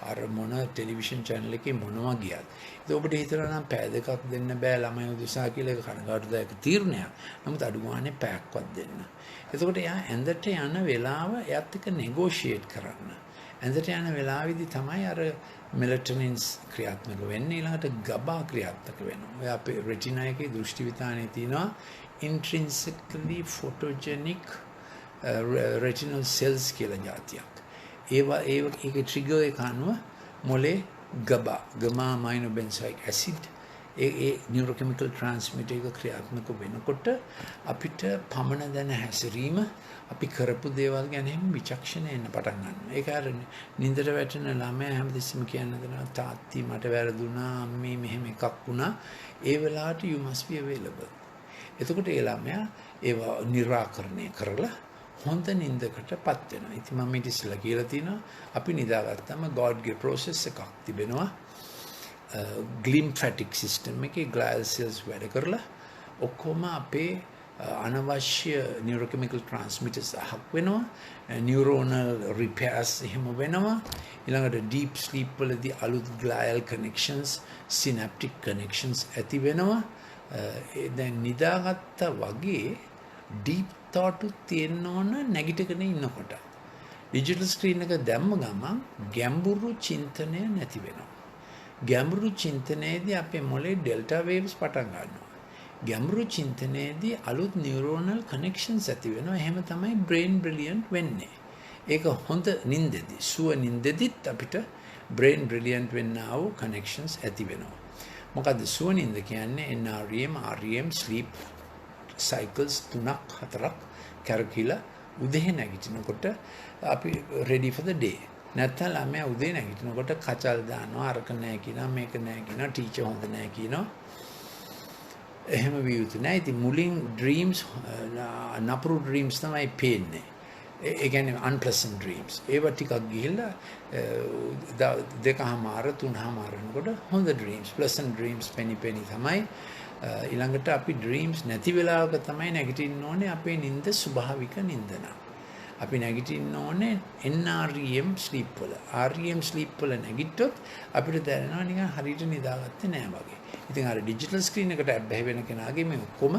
අර මොන ටෙලිවිෂන් channel එකේ මොනවා ගියත්. ඒක ඔබට හිතනවා නම් පැය දෙකක් දෙන්න බෑ ළමයි උදෙසා කියලා ඒක කනගාටුදායක තීරණයක්. නමුත් අඩු ගානේ පැයක්වත් දෙන්න. එතකොට එයා ඇඳට යන වෙලාව එයාත් එක්ක negotiate කරන්න. ඇඳට යන වෙලාවේදී තමයි අර මෙලටොනින්ස් ක්‍රියාත්මක වෙන්නේ. ඊළඟට GABA ක්‍රියාත්මක වෙනවා. ඔය අපේ රෙටිනා එකේ දෘෂ්ටි විතානේ තියෙනවා intrinsically photogenic retinal cells කියලා જાතියක්. ඒකේ ට්‍රිගර් එක අනුව මොලේ GABA, gamma aminobenzoic acid, ඒ නියුරෝකෙමිකල් ට්‍රාන්ස්මිටර් එක ක්‍රියාත්මක වෙනකොට අපිට පමණ දැන හැසිරීම, අපි කරපු දේවල් ගැන විචක්ෂණය එන්න පටන් ගන්නවා. ඒක අර නින්දට වැටෙන ළමයා හැමදෙස්සම කියන්න දෙනවා තාත්ති මට වැරදුනා, අම්මේ මෙහෙම එකක් වුණා. ඒ වෙලාවට you must be available. එතකොට ඒ ළමයා ඒව निराකරණය කරලා හොඳ නින්දකටපත් වෙනවා. ඉතින් මම ඊට ඉස්සෙල්ලා කියලා තිනවා අපි නිදාගත්තම Godගේ process එකක් තිබෙනවා. glymphatic system එකේ glial cells වැඩ කරලා ඔක්කොම අපේ අනවශ්‍ය neurochemical transmitters අහක් වෙනවා. neuronal repairs එහෙම වෙනවා. ඊළඟට deep sleep වලදී අලුත් glial connections, synaptic connections ඇති වෙනවා. දැන් නිදාගත්තා වගේ deep thought තියෙන්න ඕන නැගිටගෙන ඉන්නකොට. digital screen එක දැම්ම ගමන් ගැඹුරු චින්තනය නැති වෙනවා. ගැඹුරු චින්තනයේදී අපේ මොලේ delta waves පටන් ගන්නවා. ගැඹුරු චින්තනයේදී අලුත් neuronal connections ඇති වෙනවා. එහෙම තමයි brain brilliant වෙන්නේ. ඒක හොඳ නින්දෙදී, සුව නින්දෙදිත් අපිට brain brilliant වෙන්නා වූ connections ඇති වෙනවා. මොකද සුව නින්ද කියන්නේ NREM, REM sleep cycles 3-4ක් කරකිලා උදේ නැගිටිනකොට අපි ready for the day. නැත්නම් ළමයා උදේ නැගිටිනකොට කචල් දානවා, අරක නැහැ කියනවා, මේක නැහැ කියනවා, ටීචර් හොඳ නැහැ කියනවා. එහෙම විය යුතු නැහැ. ඉතින් මුලින් dreams නපුරු dreams තමයි පේන්නේ. ඒ කියන්නේ unpleasant dreams. ඒව ටිකක් ගිහිල්ලා 2:00 3:00 වෙනකොට හොඳ dreams, pleasant dreams penny තමයි. ඊළඟට අපි dreams නැති වෙලාවක තමයි නැගිටින්න ඕනේ. අපේ නිින්ද ස්වභාවික නිින්දන. අපි නැගිටින්න ඕනේ NREM sleep වල. REM sleep වල නැගිට්ටොත් අපිට දැනෙනවා නිකන් හරියට නිදාගත්තේ නෑ වගේ. ඉතින් අර digital screen එකට බැහැ වෙන කෙනාගේ මේ ඔක්කොම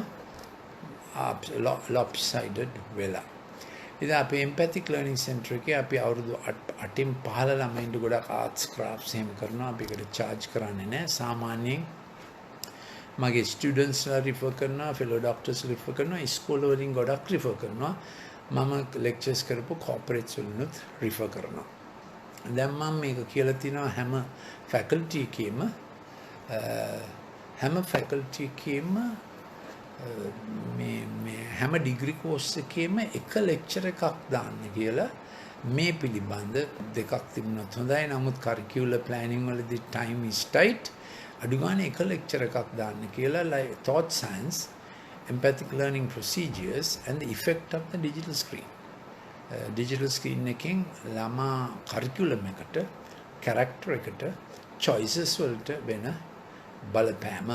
lopsided වෙලා. ඉතින් අපේ empathic learning center එකේ අපි අවුරුදු 8න් 15 ළමයින්ට ගොඩක් arts crafts එහෙම කරනවා. අපි ඒකට charge කරන්නේ නැහැ. සාමාන්‍යයෙන් මගේ students ලා refer කරනවා, fellow doctors refer කරනවා, ඉස්කෝල වලින් ගොඩක් refer කරනවා. මම lectures කරපු corporates වලිනුත් refer කරනවා. දැන් මම මේක කියලා තිනවා හැම faculty එකේම මේ හැම degree course එකේම එක lecture එකක් දාන්න කියලා මේ පිළිබඳ දෙකක් තිබුණත් හොඳයි. නමුත් curricular planning වලදී time is tight. අඩු ගානේ එක lecture එකක් දාන්න කියලා like thought science, empathic learning procedures and the effect of the digital screen. Digital screen එකෙන් ළමා curriculum එකට, character එකට, choices වලට වෙන බලපෑම.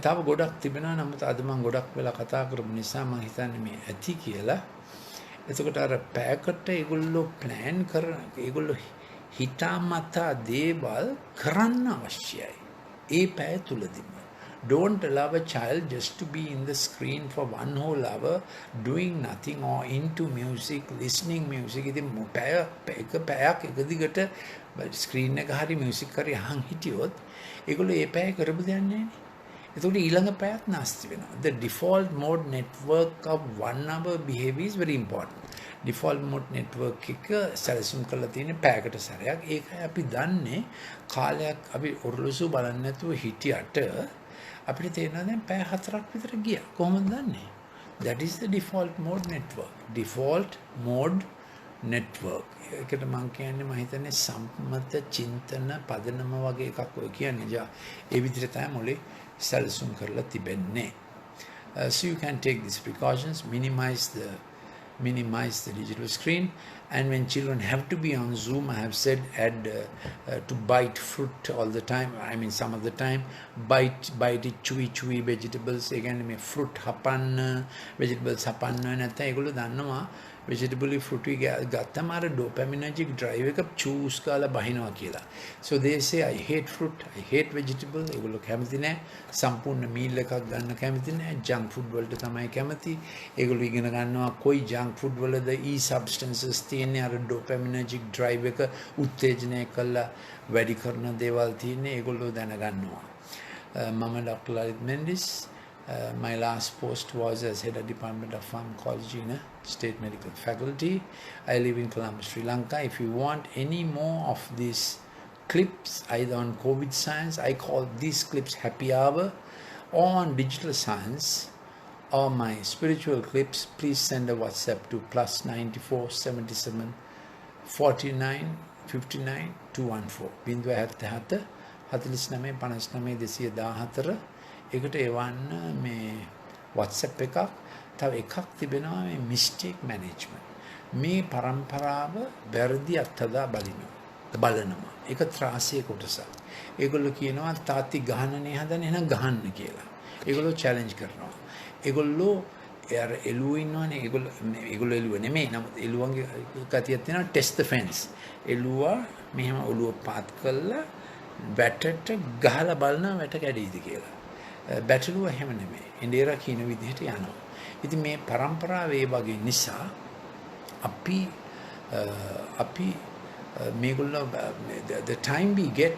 තව ගොඩක් තිබෙනවා. නමුත් අද මම ගොඩක් වෙලා කතා කරපු නිසා මම හිතන්නේ මේ ඇති කියලා. එතකොට අර පැයකට ඒගොල්ලෝ plan කරන, ඒගොල්ලෝ හිතාමතා දේවල් කරන්න අවශ්‍යයි. ඒ පැය තුලදීම. Don't allow a child just to be in the screen for 1 whole hour doing nothing or into music, listening music. ඉතින් පැයක් එක දිගට ස්ක්‍රීන් එක හරි මියුසික් හරි අහන් හිටියොත් ඒගොල්ලෝ ඒ පැය කරපු දෙයක් නැහැ. එතකොට ඊළඟ පැයක් නැස්ති වෙනවා. The default mode network of 1 hour behavior is very important. default mode network එක සැලසුම් කරලා තියෙන පැයකට සැරයක්. ඒකයි අපි දන්නේ කාලයක් අපි ඔරලෝසු බලන්නේ නැතුව හිටියට අපිට තේරෙනවා දැන් පැය 4ක් විතර ගියා. කොහොමද දන්නේ? That is the default mode network. Default mode network. ඒකට මම කියන්නේ මම හිතන්නේ සම්මත චින්තන පදනම වගේ එකක් ඔය කියන්නේ. ඒ විදිහට තමයි මොලේ සැලසුම් කරලා තිබෙන්නේ. So you can take these precautions, minimize the digital screen, and when children have to be on Zoom, I have said to bite fruit all the time. I mean some of the time bite it, chewy vegetables. Again me fruit hapanna, vegetables hapanna නැත්නම් ඒගොල්ලෝ දන්නවා vegetable fruit ගත්තම අර dopaminergic drive එක choose කරලා බහිනවා කියලා. So they say I hate fruit, I hate vegetable. ඒගොල්ලෝ කැමති නැහැ. සම්පූර්ණ meal එකක් ගන්න කැමති නැහැ. junk food වලට තමයි කැමති. ඒගොල්ලෝ ඉගෙන ගන්නවා කොයි junk food වලද e substances තියෙන්නේ අර dopaminergic drive එක උත්තේජනය කරලා වැඩි කරන දේවල් තියෙන්නේ. ඒගොල්ලෝ දැනගන්නවා. මම Dr. Lalit Mendis. My last post was as head of Department of Pharmacology in a state medical faculty. I live in Colombo, Sri Lanka. If you want any more of these clips, either on COVID science, I call these clips happy hour, or on digital science, or my spiritual clips, please send a WhatsApp to +94 77 49 59 214. බිඳුව 77 49 59 214. ඒකට එවන්න මේ WhatsApp එකක්. තව එකක් තිබෙනවා මේ mistake management. මේ પરම්පරාව වැරදි අත්දැක බලනවා. ඒක ත්‍රාසයේ කොටසක්. ඒගොල්ලෝ කියනවා තාත්ති ගහන්නනේ හදන්නේ එහෙනම් ගහන්න කියලා. ඒගොල්ලෝ challenge කරනවා. ඒගොල්ලෝ අර එළුව ඉන්නවනේ ඒගොල්ලෝ එළුව නෙමෙයි. නමුත් එළුවන්ගේ කතියක් තියෙනවා test the fence. එළුවා මෙහෙම ඔළුව පාත් කළා වැටට ගහලා බලනවා වැට කැඩෙයිද කියලා. බැටළුව එහෙම නෙමෙයි. ඉන්දියාර කියන විදිහට යනවා. ඉතින් මේ પરම්පරාව ඒ වගේ නිසා අපි මේගොල්ලෝ the time we get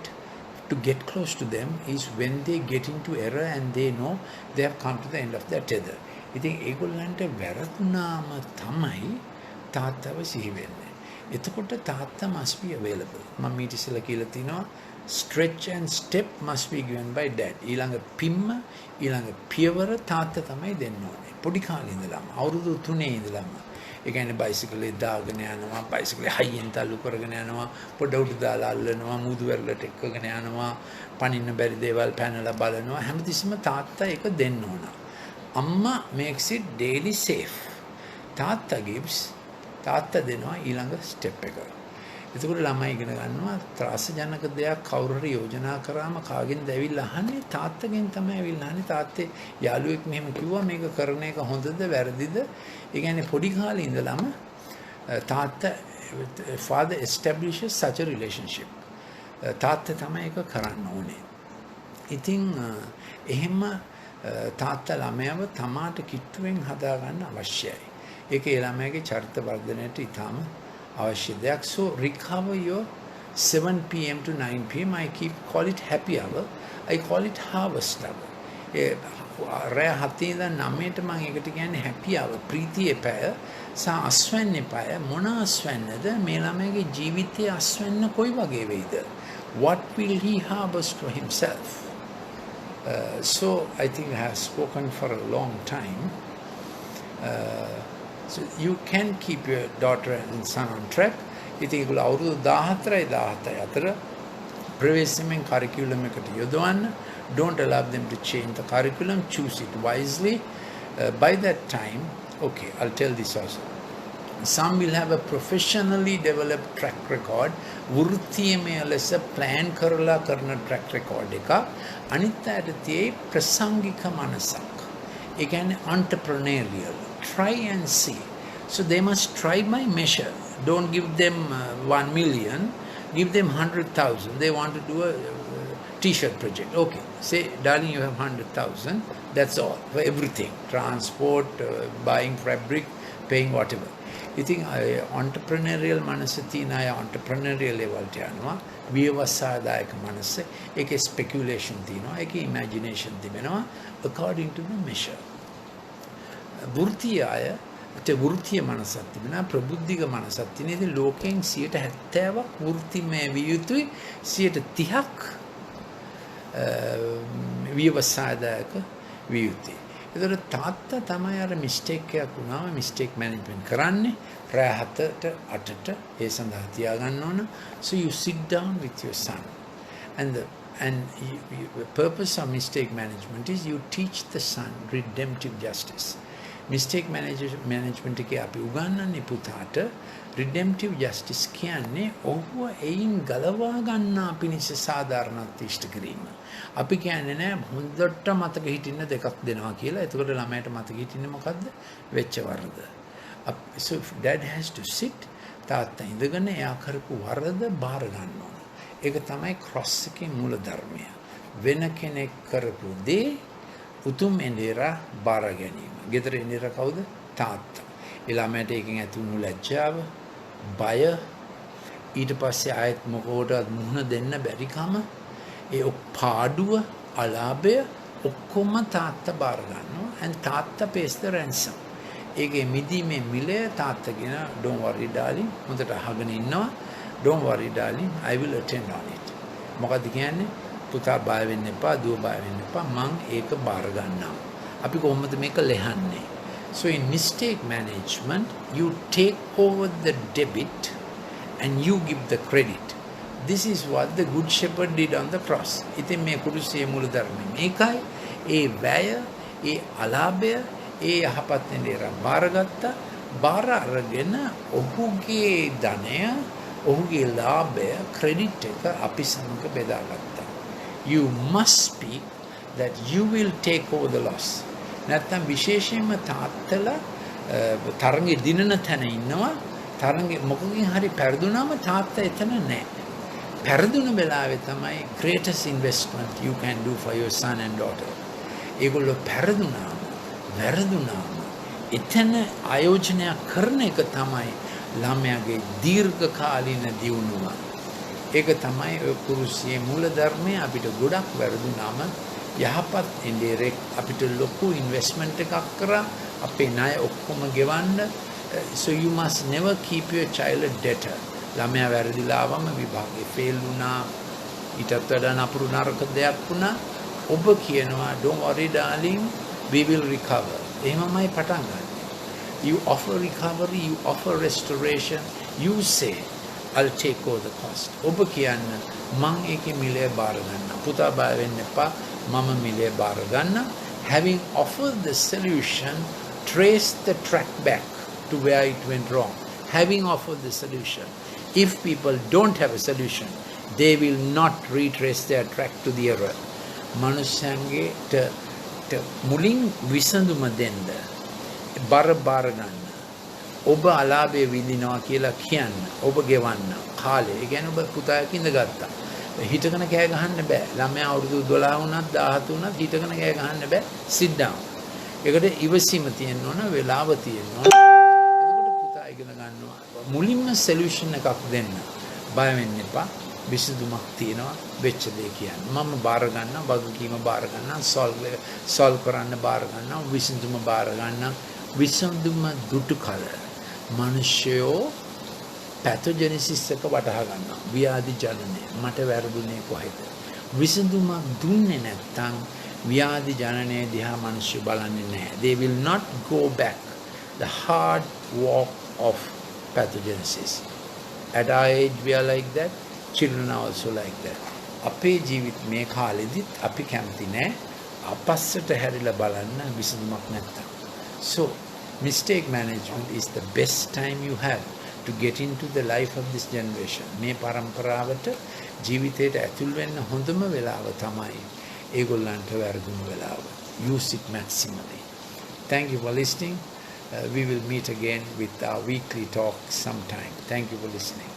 to get close to them is when they get into error and they know they have come to the end of their tether. ඉතින් ඒගොල්ලන්ට වැරදුනාම තමයි තාත්තව සිහි වෙන්නේ. එතකොට තාත්තා must be available. මම ඊට ඉස්සෙල්ලා කියලා තිනවා stretch and step must be given by dad. ඊළඟ පිම්ම ඊළඟ පියවර තාත්තා තමයි දෙන්න ඕනේ. පොඩි කාලේ ඉඳලම අවුරුදු 3 ඉඳලම. ඒ කියන්නේ බයිසිකලේ දාගෙන යනවා, බයිසිකලේ හයියෙන් තල්ලු කරගෙන යනවා, පොඩ උඩ දාලා අල්ලනවා, මුදු වැරළට එක්කගෙන යනවා, පනින්න බැරි දේවල් පැනලා බලනවා. හැමතිස්සෙම තාත්තා ඒක දෙන්න ඕන. අම්මා makes it daily safe. තාත්තා දෙනවා ඊළඟ ස්ටෙප් එක. එතකොට ළමයි ඉගෙන ගන්නවා ත්‍රාසජනක දෙයක් කවුරු හරි යෝජනා කරාම කාගෙන්ද ඇවිල්ලා අහන්නේ තාත්තගෙන් තමයි ඇවිල්ලා අහන්නේ. තාත්තේ යාළුවෙක් මෙහෙම කිව්වා මේක කරන එක හොඳද වැරදිද? ඒ කියන්නේ පොඩි කාලේ ඉඳලම තාත්තා father establishes such a relationship. තාත්තා තමයි ඒක කරන්න ඕනේ. ඉතින් එහෙම තාත්තා ළමයාව තමාට කිට්ටුවෙන් හදාගන්න අවශ්‍යයි. ඒක ඒ ළමයාගේ චරිත වර්ධනයට ඉතාම අවශ්‍ය දෙයක්. So recover your 7 p.m. to 9 p.m. I call it happy hour. I call it harvest hour. රෑ 7 ඉඳන් 9ට මම ඒකට කියන්නේ happy hour. ප්‍රීතියේ පැය සහ අස්වැන්නේ පැය. මොන අස්වැන්නද? මේ ළමයාගේ ජීවිතයේ අස්වැන්න කොයි වගේ වෙයිද? What will he harvest for himself? So I think I have spoken for a long time. So you can keep your daughter and son on track. ඉතින් ඒගොල්ලෝ අවුරුදු 14 අතර ප්‍රවේශමෙන් curriculum එකට යොදවන්න. Don't allow them to change the curriculum. Choose it wisely. By that time, okay, I'll tell this also. Some will have a professionally developed track record. වෘත්තීයමය ලෙස plan කරලා කරන track record එක. අනිත් අයට තියෙයි ප්‍රසංගික මනසක්. ඒ කියන්නේ entrepreneurial. Try and see. So they must try by measure. Don't give them 1 million. Give them 100,000. They want to do a t-shirt project. Okay. Say, darling, you have 100,000. That's all for everything. Transport, buying fabric, paying whatever. ඉතින් entrepreneurial මනස තියෙන අය entrepreneurial level ට යනවා. ව්‍යවසායදායක මනස. ඒකේ speculation තියෙනවා. ඒකේ imagination තිබෙනවා. According to the measure. වෘත්තීය අය වෘත්තීය මනසක් තිබෙනවා. ප්‍රබුද්ධික මනසක් තියෙන. ඉතින් ලෝකයෙන් 70%ක් වෘත්තිමය විය යුතුයි. 30%ක් ව්‍යවසායදායක විය යුතුයි. ඒතර තාත්තා තමයි අර මිස්ටේක් එකක් වුණාම මිස්ටේක් මැනේජ්මන්ට් කරන්නේ. රෑ 7ට 8ට ඒ සඳහා තියාගන්න ඕන. So you sit down with your son. And the purpose of mistake management is you teach the son redemptive justice. Mistake management එකේ අපි උගන්වන්නේ පුතාට redemptive justice කියන්නේ ඔහුව එයින් ගලවා ගන්නා පිණිස සාධාරණත්වය ඉෂ්ට කිරීම. අපි කියන්නේ නෑ හොඳට මතක හිටින්න දෙකක් දෙනවා කියලා. එතකොට ළමයට මතක හිටින්නේ මොකද්ද? වෙච්ච වරද. So dad has to sit තාත්තා ඉඳගෙන එයා කරපු වරද බාර ගන්න ඕන. ඒක තමයි cross එකේ මූල ධර්මය. වෙන කෙනෙක් කරපු දේ උතුම් එඬේරා බාර ගැනීම. ගෙදර එඬේරා කවුද? තාත්තා. ඒ ළමයට ඒකෙන් ඇති වුණු ලැජ්ජාව, බය, ඊට පස්සේ ආයෙත් මොකටවත් මුහුණ දෙන්න බැරිකම, ඒ පාඩුව, අලාභය ඔක්කොම තාත්තා බාර ගන්නවා. and තාත්තා pays the ransom. ඒකේ මිදීමේ මිලය තාත්තා කියන don't worry darling හොඳට අහගෙන ඉන්නවා. don't worry darling I will attend on it. මොකද කියන්නේ? පුතා බය වෙන්න එපා, දුව බය වෙන්න එපා, මං ඒක බාර ගන්නවා. අපි කොහොමද මේක ලෙහන්නේ? So in mistake management, you take over the debit and you give the credit. This is what the good shepherd did on the cross. ඉතින් මේ කුරුසියේ මූල ධර්මය මේකයි. ඒ වැය, ඒ අලාභය, ඒ යහපත් නේර බාරගත්තා. බාර අරගෙන ඔහුගේ ධනය, ඔහුගේ ලාභය, ක්‍රෙඩිට් එක අපි සමග බෙදාගත්තා. You must speak that you will take over the loss. නැත්තම් විශේෂයෙන්ම තාත්තලා තරඟේ දිනන තැන ඉන්නවා. තරඟේ මොකකින් හරි පෙරදුනම තාත්තා එතන නැහැ. පෙරදුන වෙලාවේ තමයි greatest investment you can do for your son and daughter. ඒගොල්ලෝ පෙරදුනාම, වැරදුනාම එතන ආයෝජනය කරන එක තමයි ළමයාගේ දීර්ඝකාලීන දියුණුව. ඒක තමයි ඔය කුරුසියේ මූල ධර්මය. අපිට ගොඩක් වැරදුනාම යහපත් එඬේරෙක් අපිට ලොකු ඉන්වෙස්ට්මන්ට් එකක් කරා අපේ ණය ඔක්කොම ගෙවන්න. So you must never keep your child a debtor. ළමයා වැරදිලා ආවම විභාගේ ෆේල් වුණා, ඊටත් වඩා නපුරු නරක දෙයක් වුණා, ඔබ කියනවා don't worry darling we will recover. එහෙමමයි පටන් ගන්න. You offer recovery, you offer restoration, you say I'll take over the cost. ඔබ කියන්න මං ඒකේ මිලය බාර ගන්න. පුතා බය වෙන්න එපා, මම මිලය බාර ගන්න. Having offered the solution, trace the track back to where it went wrong. Having offered the solution. If people don't have a solution, they will not retrace their track to the error. මනුෂ්‍යයන්ගේ මුලින් විසඳුම දෙන්න, බර බාර ගන්න. ඔබ අලාභය විඳිනවා කියලා කියන්න, ඔබ ගෙවන්න කාලේ. ඒ කියන්නේ ඔබ පුතාට ඉඳගත්තා. හිටගෙන කෑ ගහන්න බෑ. ළමයා අවුරුදු 12 වුණත් 17 වුණත් හිටගෙන කෑ ගහන්න බෑ. sit down. ඒකට ඉවසීම තියෙන්න ඕන, වෙලාව තියෙන්න ඕන. එතකොට පුතා ඉගෙන ගන්නවා. මුලින්ම සොලියුෂන් එකක් දෙන්න. බය වෙන්න එපා. විසඳුමක් තියෙනවා වෙච්ච දේ කියන්න. මම බාර ගන්නවා, වගකීම බාර ගන්නවා, සෝල්ව් කරන්න බාර ගන්නවා, විසඳුම බාර ගන්නවා. විසඳුම දුටු කල මිනිස්සයෝ පැතොජෙනිසිස් එක වටහා ගන්නවා. ව්‍යාධි ජනනය. මට වැරදුනේ කොහෙද? විසඳුමක් දුන්නේ නැත්නම් ව්‍යාධි ජනනය දිහා මිනිස්සු බලන්නේ නැහැ. They will not go back the hard walk of pathogenesis. At our age we are like that. Children are also like that. අපේ ජීවිත මේ කාලෙදිත් අපි කැමති නෑ අපස්සට හැරිලා බලන්න විසඳුමක් නැත්තම්. So mistake management is the best time you have to get into the life of this generation. මේ පරම්පරාවට ජීවිතයට ඇතුල් වෙන්න හොඳම වෙලාව තමයි ඒගොල්ලන්ට වැරදුණු වෙලාව. Use it maximally. Thank you for listening. We will meet again with our weekly talk sometime. Thank you for listening.